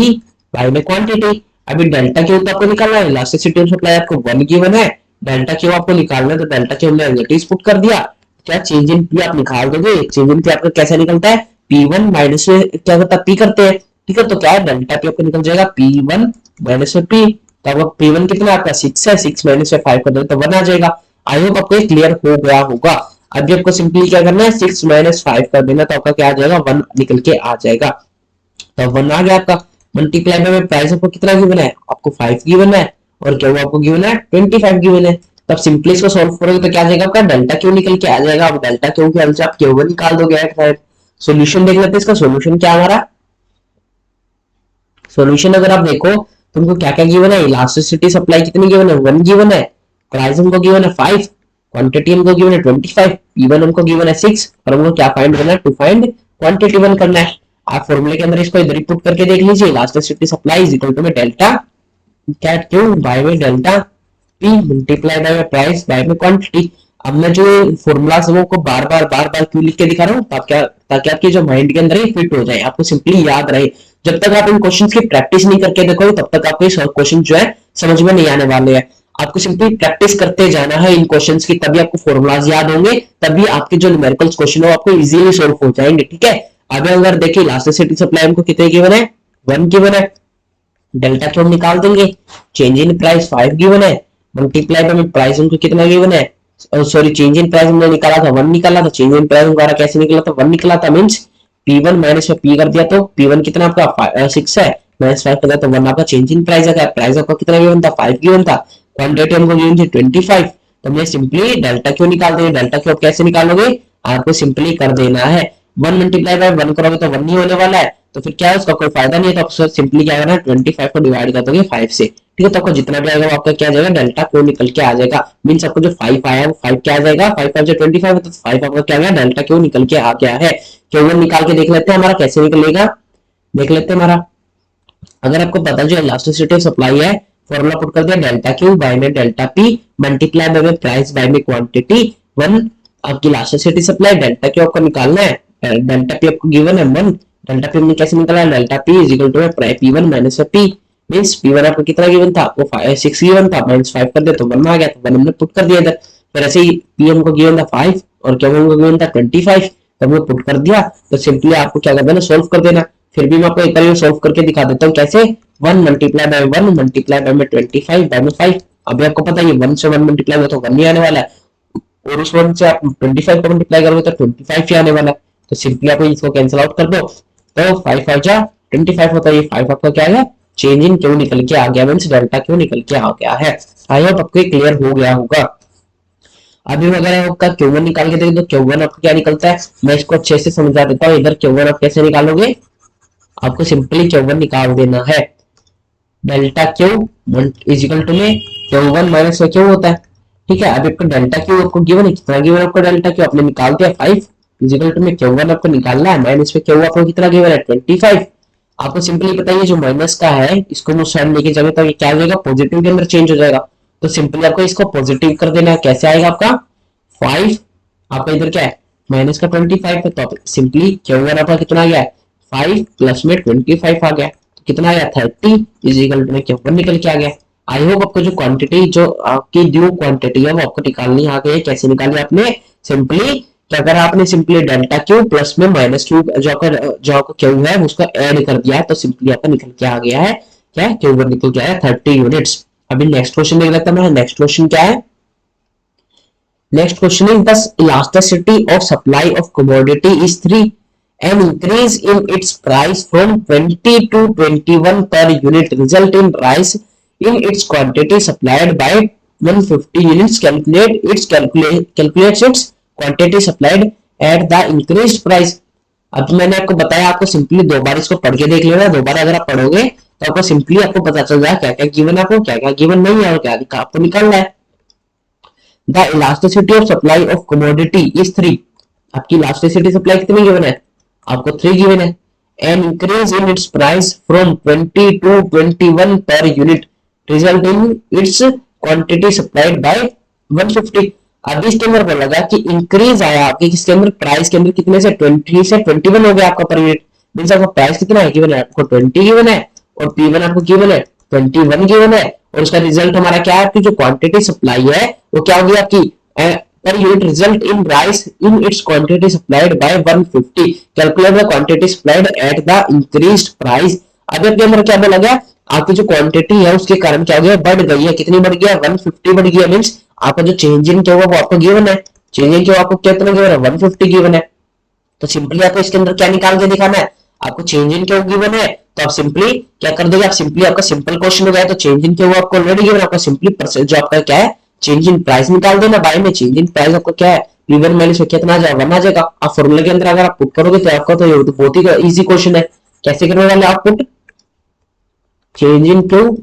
बाय में क्वांटिटी। अभी डेल्टा क्यू तो आपको निकालना है, इलास्टिसिटी सप्लाई आपको 1 गिवन है, डेल्टा क्यू आपको निकालना है, तो डेल्टा क्यू हमने एज पुट कर दिया। क्या चेंज इन पी आप निकाल दोगे, चेंज इन पी आपका कैसे निकलता है, P1 माइनस में क्या होता है, पी करते हैं। ठीक है, तो क्या है, डेल्टा पी आपको निकल जाएगा P1 माइनस में पी। तो आपका P1 कितना आपका 6 है, 6 माइनस में 5 कर दो तो 1 आ जाएगा। आई होप आपको क्लियर हो गया होगा। अभी आपको सिंपली क्या करना है, 6 माइनस 5 कर देना, तो आपका क्या आ जाएगा, 1 निकल के आ जाएगा। तो 1 आ गया आपका। मल्टीप्लाई में प्राइस आपको कितना गिवन है, आपको 5 गिवन है, और क्या आपको गिवन है 25 गिवन है। तब सिंपली इसको सॉल्व करोगे तो क्या आ जाएगा, आपका डेल्टा क्यू निकल के आ जाएगा। अब डेल्टा क्यू की हेल्प से आप Q1 निकाल दोगे एट 5। सॉल्यूशन देख लेते हैं, इसका सॉल्यूशन क्या हमारा, सॉल्यूशन अगर आप देखो तुमको क्या क्या गिवन है, इलास्टिसिटी सप्लाई कितनी गिवन है, 1 गिवन है, प्राइस हमको गिवन है 5, क्वांटिटी हमको गिवन है 25, P1 हमको गिवन है 6, और हमको क्या फाइंड करना है, टू फाइंड क्वांटिटी 1 करना है। आप फॉर्मूले के अंदर इसको इधर ही पुट करके देख लीजिए, elasticity supply is equal to में डेल्टा कैट क्यू बाय में डेल्टा पी मल्टीप्लाई बाय में प्राइस बाय में क्वांटिटी। अब मैं जो फॉर्मूला है वो को बार बार क्यों लिख के दिखा रहा हूँ, ताकि आपके जो माइंड के अंदर फिट हो जाए, आपको सिंपली याद रहे। जब तक आप इन क्वेश्चंस की प्रैक्टिस नहीं करके देखोगे तब तक आपको ये क्वेश्चन जो है समझ में नहीं आने वाले हैं। आपको सिंपली प्रैक्टिस करते जाना है इन क्वेश्चंस की, तभी आपको फॉर्मूलाज याद होंगे, तभी आपके जो न्यूमेरिकल्स क्वेश्चन हो आपको इजीली सॉल्व हो जाएंगे। ठीक है, अब अगर देखिए इलास्टिसिटी सप्लाई हमको कितने गिवन है, 1 गिवन है, डेल्टा क्यू हम निकाल देंगे, चेंज इन प्राइस 5 गिवन है, मल्टीप्लाई बाय प्राइस हमको कितना गिवन है, सॉरी चेंज इन प्राइस हमने निकाला था 1 निकाला था, चेंज इन प्राइस हमारा कैसे निकला था, 1 निकला था, मींस P1 माइनस में P कर दिया तो P1 कितना आपका 6 है, माइनस 5 कर दिया तो 1 आपका चेंज इन प्राइस है। प्राइस आपका कितना गिवन था, 5 गिवन था, क्वांटिटी हमको गिवन थी 25, तो हमने सिंपली डेल्टा क्यू निकाल देंगे। डेल्टा क्यू आप कैसे निकालोगे, आपको सिंपली कर देना है 1 मल्टीप्लाई बाय 1 करोगे तो 1 नहीं होने वाला है, तो फिर क्या है उसका कोई फायदा नहीं है। तो आपको सिंपली क्या करना है, 25 को डिवाइड कर दोगे 5 से। ठीक है, तो आपको जितना भी आएगा वो आपका क्या आ जाएगा, डेल्टा क्यू निकल के आ जाएगा। मींस आपको जो 5 आया वो 5 क्या आ जाएगा, 5 5 जो 25 है तो 5 आपका क्या आ गया, डेल्टा क्यू निकल के आ गया है। Q1 निकाल के देख लेते हैं हमारा कैसे निकलेगा, देख लेते हैं हमारा। अगर आपको पता जो इलास्टिसिटी सप्लाई है, फॉर्मूला पुट कर दिया, डेल्टा क्यू बाय में डेल्टा पी मल्टीप्लाई बाय में प्राइस बाय में क्वांटिटी 1, आपकी इलास्टिसिटी सप्लाई डेल्टा क्यू आपको निकालना है, डेल्टा पी आपको गिवन है 1, डेल्टा पी हमने कैसे निकाला, delta P is equal to P1 minus P, means P1 आपको कितना गिवन था, आपको 6 गिवन था, माइनस 5 कर दे तो 1 आ गया, तो 1 हमने पुट कर दिया इधर। फिर ऐसे ही P हमको गिवन था 5 और Q हमको गिवन था 25, तो हमने पुट कर दिया। तो सिंपली आपको क्या कर देना, सोल्व कर देना। फिर भी मैं आपको एक बार सोल्व करके दिखा देता हूँ कैसे, 1 मल्टीप्लाई बाय 1 मल्टीप्लाई बाय में 25 बाय में 5। अभी आपको पता है ये 1 से 1 मल्टीप्लाई में तो 1 नहीं आने वाला है, और उस 1 से आप 25 को मल्टीप्लाई करोगे तो 25 ही आने वाला है। तो सिंपली आप इसको कैंसिल आउट कर दो, तो 5 5 जा 25 होता है, ये 5 आपका क्या है, चेंज इन क्यों निकल के आ गया, मींस डेल्टा क्यों निकल के आ गया है। आई होप आपको क्लियर हो गया होगा। अभी अगर आपका Q1 निकाल के देखें तो Q1 आपका क्या निकलता है, मैं इसको अच्छे से समझा देता हूँ। इधर Q1 आप कैसे निकालोगे, आपको सिंपली Q1 निकाल देना है, delta Q is equal to में Q1 माइनस क्यू होता है। ठीक है, अभी आपका डेल्टा क्यू आपको गिवन है, कितना गिवन आपको डेल्टा क्यू आपने निकाल दिया 5, इजिकल टू में Q1 आपको निकालना है, माइनस में Q आपको कितना गिवन है 25। आपको सिंपली पता है जो माइनस का है इसको मैं साइड लेके जाऊंगा तो ये क्या हो जाएगा पॉजिटिव के अंदर चेंज हो जाएगा। तो सिंपली आपको इसको पॉजिटिव कर देना है। कैसे आएगा आपका 5, आपका इधर क्या है माइनस का 25 है, तो सिंपली Q1 आपका कितना आ गया है 5 प्लस में 25 आ गया, तो कितना आ गया 30 इजिकल टू में Q1 निकल के आ गया। आई होप आपको जो क्वांटिटी जो आपकी ड्यू क्वांटिटी है वो आपको निकालनी आ गई है। कैसे निकाली आपने, सिंपली क्या करा आपने, सिंपली डेल्टा क्यू प्लस में माइनस क्यू जो आपका क्यू है उसको ऐड कर दिया है, तो सिंपली आपका निकल के आ गया है क्या Q1 निकल के आया है 30 यूनिट्स। अभी नेक्स्ट क्वेश्चन देख लेते हैं। नेक्स्ट क्वेश्चन क्या है, next question is the elasticity of supply of commodity is 3, an increase in its price from 20 to 21 per unit result in rise in its quantity supplied by 150 units. Calculates its quantity supplied at the increased price। अब मैंने आपको बताया, आपको simply दो बार इसको पढ़ के देख लेना। दो बार अगर आप पढ़ोगे तो आपको सिंपली आपको पता चल जाएगा क्या क्या गिवन है, आपको क्या क्या गिवन नहीं है और क्या आपको निकालना है। The elasticity of supply of commodity is 3। आपकी elasticity supply कितनी गिवन है, आपको 3 गिवन है। An increase in its price from 20 to 21 per unit result in its quantity supplied by 150। अब इसके अंदर बोला गया कि इंक्रीज आया आपके किसके अंदर, प्राइस के अंदर कितने से 20 से 21 हो गया आपका पर यूनिट। मींस आपका प्राइस कितना है गिवन है, आपको 20 गिवन है और P1 आपको गिवन है 21 गिवन है, और उसका रिजल्ट हमारा क्या है, आपकी जो क्वांटिटी सप्लाई है वो क्या होगी आपकी per unit result in rice in its quantity supplied bye 150। Calculate the quantity supplied at the increased price. अब इसके अंदर क्या बोला गया, आपकी जो क्वांटिटी है उसके कारण क्या हो गया, बढ़ गई है। कितनी बढ़ गई है 150 बढ़ गई है। मींस आपका जो चेंज इन क्या हुआ वो आपको गिवन है, चेंज इन क्या आपको कितना गिवन है 150 गिवन है। तो सिंपली आपको इसके अंदर क्या निकाल के दिखाना है, आपको चेंज इन क्या गिवन है, तो आप सिंपली क्या कर दोगे, आप सिंपली आपका सिंपल क्वेश्चन हो गया तो चेंज इन क्या हुआ आपको ऑलरेडी गिवन, आपको सिंपली जो आपका क्या है चेंज इन प्राइस निकाल देना। बाय में चेंज इन प्राइस आपको क्या है P1 माइनस में कितना आ जाएगा 1 आ जाएगा। आप फॉर्मूले के अंदर अगर आप पुट करोगे तो आपका तो ये बहुत ही इजी क्वेश्चन है। कैसे करने वाले आप put, change in Q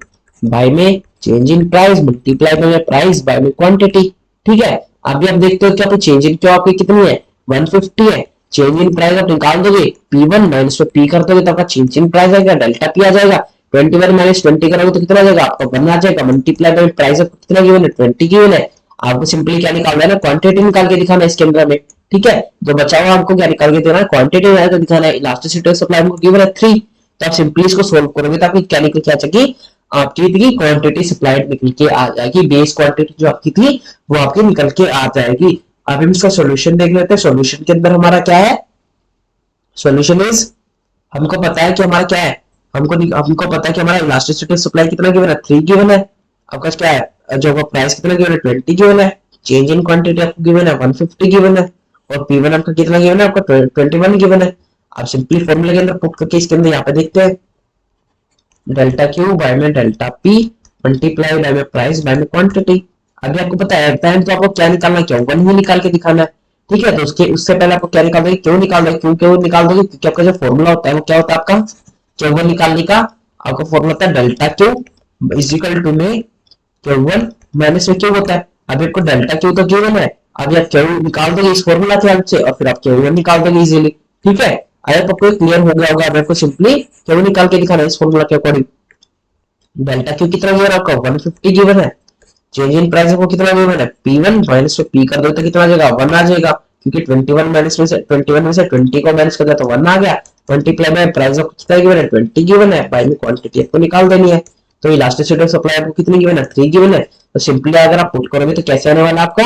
by में change in price multiply by price by में क्वांटिटी। ठीक है, अभी आप देखते हो क्या चेंज इन क्यू आपकी कितनी है 150 है। चेंज इन प्राइस आप निकाल दोगे P1 माइनस में P कर दोगे तो आपका चेंज इन प्राइस आएगा डेल्टा P आ जाएगा। 21 माइनस 20 करोगे तो कितना आ जाएगा आपका 1 आ जाएगा। मल्टीप्लाई बाय प्राइस आपको कितना गिवन है 20 गिवन है। आपको सिंपली क्या निकालना है ना, क्वांटिटी निकाल के दिखाना है इसके अंदर में। ठीक है, जो बचा हुआ आपको क्या निकाल के देना है, क्वांटिटी निकाल के दिखाना है। इलास्टिसिटी ऑफ सप्लाई हमको गिवन है 3, तो आप सिंपली इसको सोल्व करोगे तो आपकी क्या निकल के आ जाएगी, आपकी क्वांटिटी सप्लाइड निकल के आ जाएगी। बेस क्वांटिटी जो आपकी थी वो आपकी निकल के आ जाएगी। अब हम इसका सॉल्यूशन देख लेते हैं। सॉल्यूशन के अंदर हमारा क्या है, सॉल्यूशन इज, हमको पता है कि हमारा क्या है, हमको पता है कि हमारा इलास्टिसिटी ऑफ सप्लाई कितना गिवन है 3 गिवन है। आपका क्या है जो प्राइस कितना गिवन है 20 गिवन है। चेंज इन क्वांटिटी आपको गिवन है 150 गिवन है, और P1 आपका कितना गिवन है आपका 21 गिवन है। आप सिंपली फॉर्मूले के अंदर पुट करके इसके अंदर यहाँ पे देखते हैं, डेल्टा क्यू बाय में डेल्टा P मल्टीप्लाई बाय में प्राइस बाय में क्वांटिटी। अभी आपको पता है टाइम तो आपको क्या निकालना है, Q1 ही निकाल के दिखाना है। ठीक है, तो उससे पहले आपको क्या निकाल दोगे, क्यों निकाल दोगे, क्यों निकाल दोगे, क्योंकि आपका जो फॉर्मूला होता है वो क्या होता है आपका Q1 निकालने का, आपका फॉर्मूला होता है delta Q is equal to में Q1 माइनस में क्यू होता है। अभी आपको डेल्टा क्यू तो गिवन है, अभी आप क्यू निकाल दोगे इस फॉर्मूला के हेल्प से और फिर आप Q1 निकाल दोगे इजीली। ठीक है, अगर आपको क्लियर हो गया होगा, आपको सिंपली Q निकाल के दिखाना है इस फॉर्मूला के अकॉर्डिंग। डेल्टा क्यू कितना गिवन है आपका 150 गिवन है। चेंज इन प्राइस को कितना गिवन है P1 माइनस में P कर दो तो कितना आ जाएगा 1 आ जाएगा, क्योंकि 21 माइनस में से 20 को माइनस कर दिया तो 1 आ गया। मल्टीप्लाई बाय प्राइस को कितना गिवन है 20 गिवन है, बाय में क्वांटिटी आपको निकाल देनी है। तो इलास्टिसिटी ऑफ सप्लाई आपको कितनी गिवन है 3 गिवन है। तो सिंपली अगर आप पुट करोगे तो कैसे आने वाला आपका,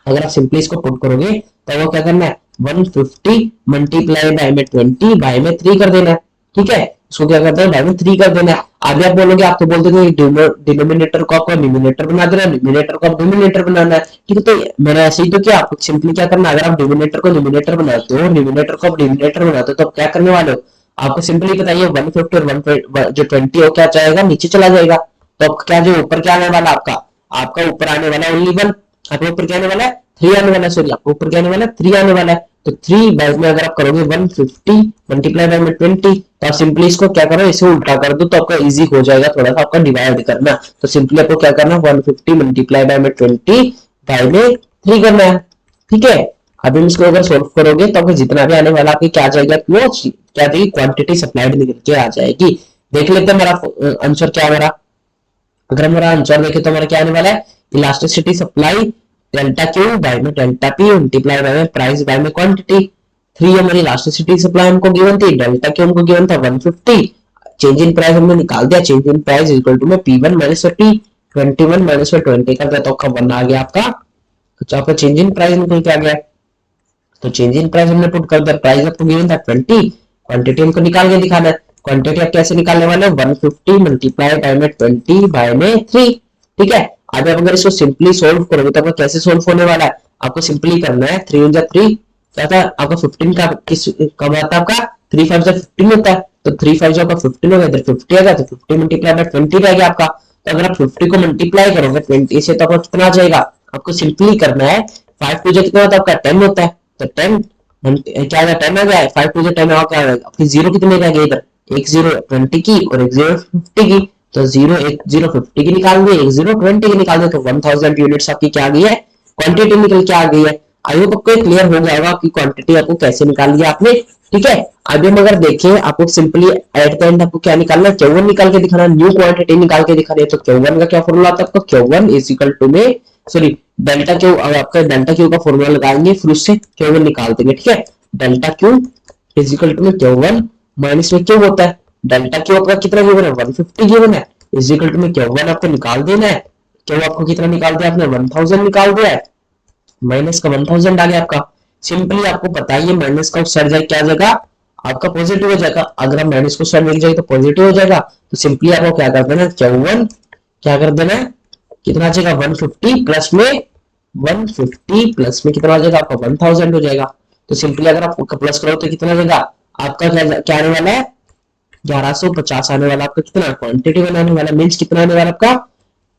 अगर आप सिंपली इसको पुट करोगे तो वो क्या करना है 150 मल्टीप्लाई बाय में 20 बाय में 3 कर देना है। ठीक है, इसको क्या करते हैं बाय में 3 कर देना है। आगे आप बोलोगे, आप तो बोल दोगे डिनोमिनेटर को आपको न्यूमरेटर बना देना, न्यूमरेटर को आप डिनोमिनेटर बनाना है। ठीक है, तो मैंने ऐसे ही तो क्या, आपको सिंपली क्या करना है, अगर आप डिनोमिनेटर को न्यूमरेटर बनाते हो, न्यूमरेटर को आप डिनोमिनेटर बनाते हो, तो आप क्या करने वाले हो, आपको सिंपली बताइए 150 और जो 20 हो क्या जाएगा नीचे चला जाएगा। तो अब क्या जो ऊपर क्या आने वाला आपका ऊपर आने वाला ओनली 1, आपका ऊपर क्या आने वाला है 3 आने वाला है, सॉरी आपको ऊपर क्या आने वाला है 3 आने वाला है। तो 3 बाय में अगर आप करोगे 150 मल्टीप्लाई बाय में 20, तो आप सिंपली इसको क्या करो, इसे उल्टा कर दो तो आपका इजी हो जाएगा थोड़ा सा आपका डिवाइड करना। तो सिंपली आपको क्या करना 150 मल्टीप्लाई बाय में 20 बाय में 3 करना है। ठीक है, अभी इसको अगर सोल्व करोगे तो आपको जितना भी आने वाला आपकी क्या आ जाएगा, वो क्या आ जाएगी, क्वांटिटी सप्लाइड निकल के आ जाएगी। देख लेते हैं मेरा आंसर क्या है मेरा। अगर हमारा आंसर देखे तो हमारा क्या आने वाला है, elasticity supply delta Q by में डेल्टा पी मल्टीप्लाई बाय में प्राइस बाय में क्वांटिटी। 3 हमारी इलास्टिसिटी सप्लाई हमको गिवन थी, डेल्टा क्यू हमको गिवन था 150, चेंज इन प्राइस हमने निकाल दिया, change in price equal to में P1 माइनस टी, 21 माइनस 20 कर दिया तो आपका 1 आ गया आपका। तो आपका चेंज इन प्राइस निकल के आ गया। तो चेंज इन प्राइस हमने पुट कर दिया, प्राइस आपको गिवन था 20, क्वांटिटी हमको निकाल के दिखाना है। क्वांटिटी आप कैसे निकालने वाले हो, 150 मल्टीप्लाई बाय में 20 बाय में 3। ठीक है, अब आप अगर इसको सिंपली सोल्व करोगे तो आपका कैसे सोल्व होने वाला है, आपको सिंपली करना है 3 × 3 क्या था आपका 15 का किस कब आता है आपका 3 5 15 होता है, तो 3 5 आपका 15 हो गया, इधर 50 आ गया तो 50 मल्टीप्लाई बाय 20 रह गया आपका। तो अगर आप 50 को मल्टीप्लाई करोगे 20 से तो आपका कितना आ जाएगा, आपको सिंपली करना है 5 टू कितना होता है आपका 10 होता है, तो 10 क्या आ गया 10 आ गया, 5 टू 10 और क्या आ गया आपकी जीरो कितने रह गए इधर, एक जीरो 20 की और एक जीरो 50 की, तो जीरो एक जीरो 50 की निकाल दिए, एक जीरो 20 की निकाल दिए, तो 1000 यूनिट्स आपकी क्या आ गई है, क्वांटिटी निकल के आ गई है। आई होप आपको क्लियर हो जाएगा कि क्वांटिटी आपको कैसे निकाल लिया आपने। ठीक है, अभी हम अगर देखें आपको सिंपली एट द एंड आपको क्या निकालना है, Q1 निकाल के दिखाना, न्यू क्वांटिटी निकाल के दिखानी है। तो Q1 का क्या फॉर्मूला आता है आपका, Q1 इज इक्वल टू में सॉरी डेल्टा क्यू, आपका डेल्टा क्यू का फॉर्मूला लगाएंगे फिर उससे Q1 निकाल देंगे। ठीक है, delta Q is equal to में Q1 माइनस में क्यू होता है, डेल्टा क्यू आपका कितना गिवन है 150 गिवन है, इज इक्वल टू में Q1 आपको निकाल देना है। क्यू आपको कितना निकाल दिया आपने 1000 निकाल दिया है, माइनस का 1000 आ गया आपका। सिंपली आपको पता है ये माइनस का उस साइड जाए क्या आ जाएगा आपका पॉजिटिव हो जाएगा, अगर हम माइनस को साइड मिल जाए तो पॉजिटिव हो जाएगा। तो सिंपली आपको क्या कर देना है, Q1 क्या कर देना है, कितना आ जाएगा 150 प्लस में 150 प्लस में कितना आ जाएगा आपका 1000 हो जाएगा। तो सिंपली अगर आप प्लस करो तो कितना आ जाएगा आपका, क्या आने वाला है 1150 आने वाला आपका, कितना क्वांटिटी बनाने वाला मींस कितना आने वाला आपका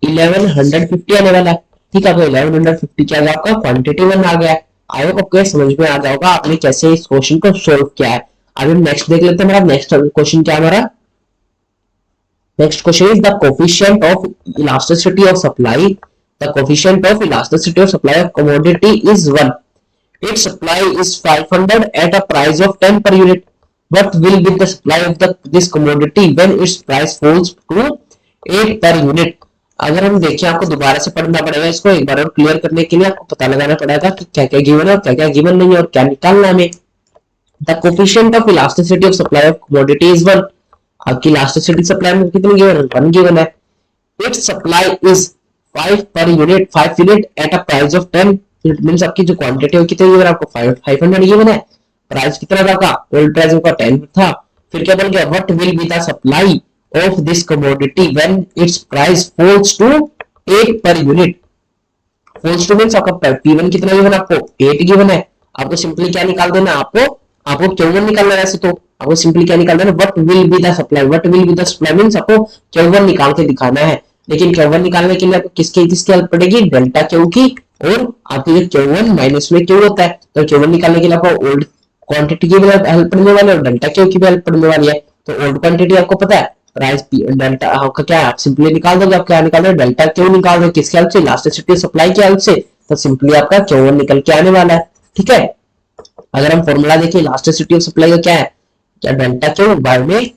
1150 आने वाला है। ठीक है, तो 1150 क्या है आपका क्वांटिटी वन आ गया है। आई होप आपको समझ में आ जाएगा आपने कैसे इस क्वेश्चन को सोल्व किया है। अभी हम नेक्स्ट देख लेते हैं, हमारा नेक्स्ट क्वेश्चन क्या है हमारा, next question is the coefficient of elasticity of supply, the coefficient of elasticity of supply of commodity is 1, its supply is 500 at a price of 10 per unit, what will be the supply of this commodity when its price falls to 8 per unit। अगर हम देखें आपको दोबारा से पढ़ना पड़ेगा इसको, एक बार और क्लियर करने के लिए आपको पता लगाना पड़ेगा कि क्या क्या गिवन है और क्या क्या गिवन नहीं है और क्या निकालना है हमें। The coefficient of elasticity of supply of commodity is 1, आपकी इलास्टिसिटी सप्लाई में कितनी गिवन है 1 गिवन है, it's supply is 5 per unit 5 unit at a price of 10, it means आपकी जो क्वांटिटी है कितनी गिवन है आपको 500 गिवन है, प्राइस कितना था का ओल्ड प्राइस का 10 था। फिर क्या बोल गया what will be the supply of this commodity when its price falls to 8 per unit, false to means आपका P1 कितना गिवन आपको 8 गिवन है। आपको सिंपली क्या निकाल देना, आपको Q1 निकालना है, ऐसे तो आपको सिंपली क्या निकालना है what will be the supply, what will be the supply means आपको Q1 निकाल के दिखाना है। लेकिन Q1 निकालने के लिए आपको किसकी हेल्प पड़ेगी, डेल्टा क्यू की, और आपकी जो Q1 माइनस में क्यू होता है, तो Q1 निकालने के लिए आपको ओल्ड क्वांटिटी की भी हेल्प पड़ने वाली है और डेल्टा क्यू की भी हेल्प पड़ने वाली है। तो ओल्ड क्वांटिटी आपको पता है प्राइस डेल्टा आपका क्या है, आप सिंपली निकाल दोगे, आप क्या निकाल रहे हो डेल्टा क्यू निकाल रहे, किसकी हेल्प से इलास्टिसिटी सप्लाई की हेल्प से, तो सिंपली आपका Q1 निकल के आने वाला है। ठीक है, अगर हम फॉर्मूला देखिए इलास्टिसिटी ऑफ सप्लाई का क्या है, क्या डेल्टा क्यू बाय में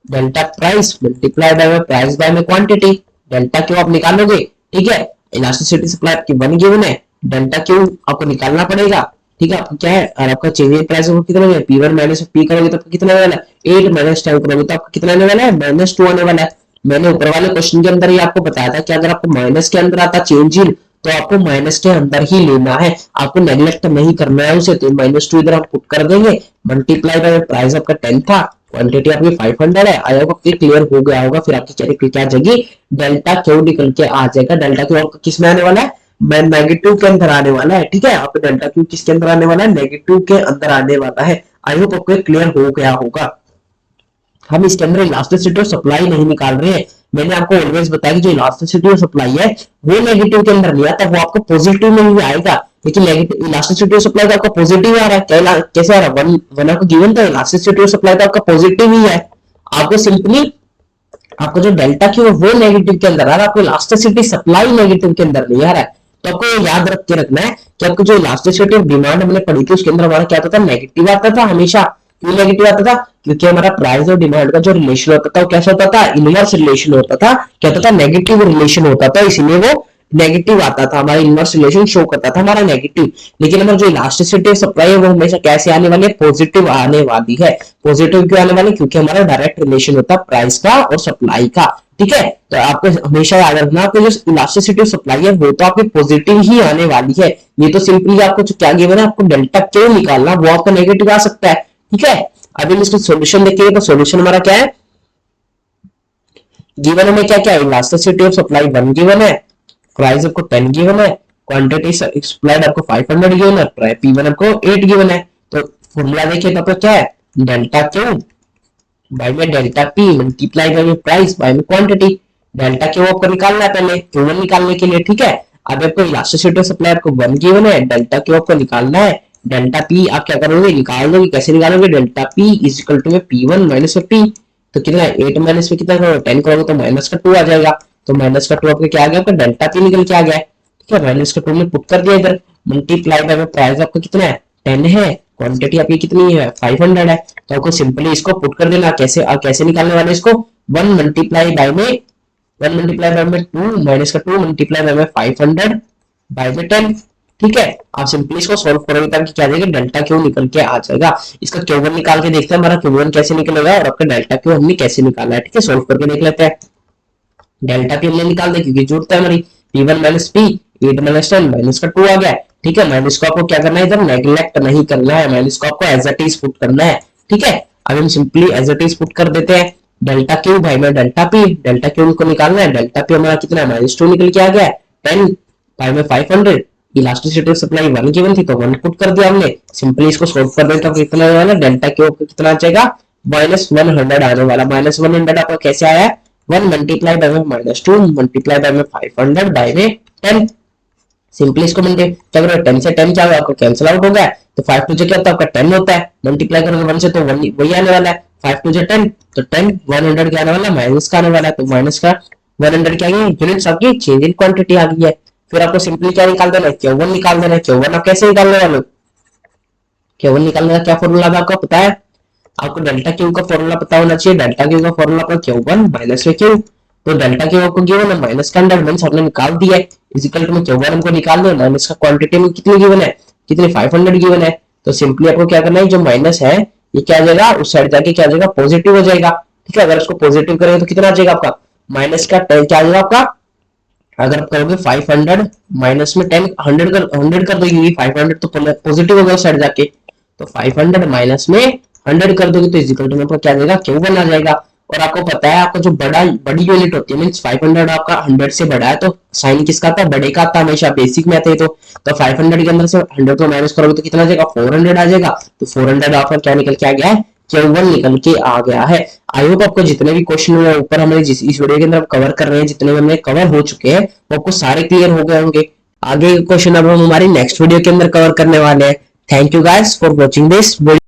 delta price multiply by price by में क्वांटिटी, डेल्टा क्यू आप निकालोगे। ठीक है, इलास्टिसिटी सप्लाई आपकी 1 गिवन है, डेल्टा क्यू आपको निकालना पड़ेगा। ठीक है, आपको क्या है और आपका चेंज इन प्राइस कितना है P1 माइनस P करोगे तो कितना आने वाला है 8 माइनस 10 करोगे तो आपको कितना आने वाला है -2 आने वाला है। मैंने ऊपर वाले क्वेश्चन के अंदर ही आपको बताया था कि अगर आपको माइनस के अंदर आता चेंज इन तो आपको माइनस के अंदर ही लेना है, आपको नेग्लेक्ट नहीं करना है उसे। तो -2 इधर हम पुट कर देंगे, मल्टीप्लाई बाय प्राइस आपका 10 था, क्वांटिटी आपकी 500 है। आई होप आपको क्लियर हो गया होगा। फिर आपकी क्या आ जाएगी डेल्टा क्यू निकल के आ जाएगा, डेल्टा क्यू आपका किस में आने वाला है नेगेटिव के अंदर आने वाला है। ठीक है, आपको डेल्टा क्यू किसके अंदर आने वाला है नेगेटिव के अंदर आने वाला है। आई होप आपको क्लियर हो गया होगा। हम इसके अंदर इलास्टिसिटी और सप्लाई नहीं निकाल रहे हैं, मैंने आपको ऑलवेज बताया कि जो इलास्टिसिटी और सप्लाई है वो नेगेटिव के अंदर नहीं आता, वो आपको पॉजिटिव में ही आएगा। लेकिन नेगेटिव इलास्टिसिटी और सप्लाई तो आपका पॉजिटिव आ रहा है, कैसे आ रहा है वन आपको गिवन था, इलास्टिसिटी और सप्लाई तो आपका पॉजिटिव ही है। आपको सिंपली आपको जो डेल्टा क्यू है वो नेगेटिव के अंदर आ रहा है, आपको इलास्टिसिटी सप्लाई नेगेटिव के अंदर नहीं आ रहा है। तो आपको याद रख के रखना है कि आपको जो इलास्टिसिटी ऑफ डिमांड हमने पढ़ी थी उसके अंदर हमारा क्या आता था, नेगेटिव आता था हमेशा। क्यों नेगेटिव आता था? क्योंकि हमारा प्राइस और डिमांड का जो रिलेशन होता था वो कैसा होता था, इनवर्स रिलेशन होता था, क्या होता था, नेगेटिव रिलेशन होता था, इसलिए वो नेगेटिव आता था, हमारा इनवर्स रिलेशन शो करता था हमारा नेगेटिव। लेकिन हमारा जो इलास्टिसिटी ऑफ सप्लाई है वो हमेशा कैसे आने वाली है, पॉजिटिव आने वाली है। पॉजिटिव क्यों आने वाली? क्योंकि हमारा डायरेक्ट रिलेशन होता है प्राइस का और सप्लाई का। ठीक है, तो आपको हमेशा याद रखना आपको जो इलास्टिसिटी ऑफ सप्लाई है वो तो आपकी पॉजिटिव ही आने वाली है। ये तो सिंपली आपको जो क्या गिवन है, आपको डेल्टा क्यों निकालना, वो आपका नेगेटिव आ सकता है। ठीक है, अभी हम इसका सॉल्यूशन देखेंगे तो सॉल्यूशन हमारा क्या है, गिवन हमें क्या क्या है, इलास्टिसिटी ऑफ सप्लाई 1 गिवन है, प्राइस आपको 10 गिवन है, क्वांटिटी सप्लाइड आपको 500 गिवन है, P1 आपको 8 गिवन है। तो फॉर्मूला देखिए तो आपका क्या है, डेल्टा क्यू बाय में डेल्टा पी मल्टीप्लाई बाय में प्राइस बाय में क्वांटिटी। डेल्टा क्यू आपको निकालना है पहले Q1 निकालने के लिए। ठीक है, अब आपको इलास्टिसिटी ऑफ सप्लाई आपको 1 गिवन है, डेल्टा क्यू आपको निकालना है, डेल्टा पी आप क्या करोगे, निकाल दोगे। कैसे निकालोगे, delta P is equal to में P1 माइनस P, तो कितना है 8 माइनस में कितना करोगे 10 करोगे तो माइनस का 2 आ जाएगा। तो माइनस का 2 आपका क्या आ गया, आपका डेल्टा पी निकल के आ गया है। ठीक है, माइनस का 2 में पुट कर दिया इधर, मल्टीप्लाई बाय में प्राइस आपका कितना है 10 है, क्वांटिटी आपकी कितनी है 500 है। तो आपको सिंपली इसको पुट कर देना। कैसे कैसे निकालने वाले इसको, 1 मल्टीप्लाई बाय में 2 माइनस का 2 मल्टीप्लाई बाय में 500 बाय में 10। ठीक है, आप सिंपली इसको सॉल्व करोगे ताकि क्या जाएगा, डेल्टा क्यू निकल के आ जाएगा। इसका Q1 निकाल के देखते हैं हमारा Q1 कैसे निकलेगा और आपका डेल्टा क्यू हमने कैसे निकाला है। ठीक है, सॉल्व करके देख लेते हैं। डेल्टा पी हमने निकाल दिया क्योंकि जरूरत है हमारी, P1 minus P 8 minus 10 minus का 2 आ गया है। ठीक है, माइनस को आपको क्या करना है, इधर नेग्लेक्ट नहीं करना है, माइनस को आपको एज इट इज पुट करना है। ठीक है, अब हम simply as it is put कर देते हैं, डेल्टा क्यू भाई में डेल्टा पी, डेल्टा क्यू को निकालना है, डेल्टा पी हमारा कितना है -2 निकल के आ गया है, 10 भाई में 500, इलास्टिसिटी ऑफ सप्लाई 1 गिवन थी तो 1 पुट कर दिया हमने। सिंपली इसको सॉल्व कर दें तो कितना आने वाला, डेल्टा क्यू कितना आ जाएगा -100 आने वाला। -100 आपका कैसे आया है, 1 मल्टीप्लाई बाय में -2 मल्टीप्लाई बाय में 500 बाय में 10। सिंपली इसको क्या करो, 10 से 10 क्या होगा, आपको कैंसिल आउट हो गया है। तो 5 टू जो क्या होता है आपका 10 होता है, मल्टीप्लाई करोगे 1 से तो वही आने वाला है, 5 टू जो 10 तो 10 100 क्या आने वाला है, माइनस का आने वाला है। तो माइनस का 100 क्या है, यूनिट्स आपकी चेंज इन क्वांटिटी आ गई है। फिर आपको सिंपली क्या निकाल देना है, Q1 निकाल देना है। Q1 आप कैसे निकालने वाले हो, Q1 निकालने का क्या फॉर्मूला है आपको पता है, आपको डेल्टा क्यू का फॉर्मूला पता होना चाहिए। डेल्टा क्यू का फॉर्मूला आपका Q1 माइनस में क्यू, तो डेल्टा क्यू आपको गिवन है माइनस का 100 मींस हमने निकाल दिया है, इक्वल टू में Q1 हमको निकालना है, माइनस का क्वांटिटी में कितनी गिवन है, कितनी 500 गिवन है। तो सिंपली आपको क्या करना है, जो माइनस है ये क्या आ जाएगा, उस साइड जाके क्या आ जाएगा, पॉजिटिव हो जाएगा। ठीक है, अगर इसको पॉजिटिव करेंगे तो कितना आ जाएगा आपका, माइनस का 10 क्या आ जाएगा आपका, अगर आप करोगे 500 माइनस में 10 100 कर दोगे, 500 तो पॉजिटिव होगा उस साइड जाके, तो 500 माइनस में 100 कर दोगे तो इक्वल टू में आपको क्या आ जाएगा, Q1 आ जाएगा। और आपको पता है आपका जो बड़ी यूनिट होती है मींस 500 आपका 100 से बड़ा है तो साइन किसका आता है, बड़े का आता है हमेशा, बेसिक में आता है। तो 500 के अंदर से 100 को माइनस करोगे तो कितना आ जाएगा, 400 आ जाएगा। तो 400 आपका क्या निकल के आ गया है, Q1 निकल के आ गया है। आई होप आपको जितने भी क्वेश्चन ऊपर हमें जिस इस वीडियो के अंदर कवर कर रहे हैं, जितने भी हमने कवर हो चुके हैं वो आपको सारे क्लियर हो गए होंगे। आगे क्वेश्चन अब हम हमारी नेक्स्ट वीडियो के अंदर कवर करने वाले हैं। Thank you guys for watching this video.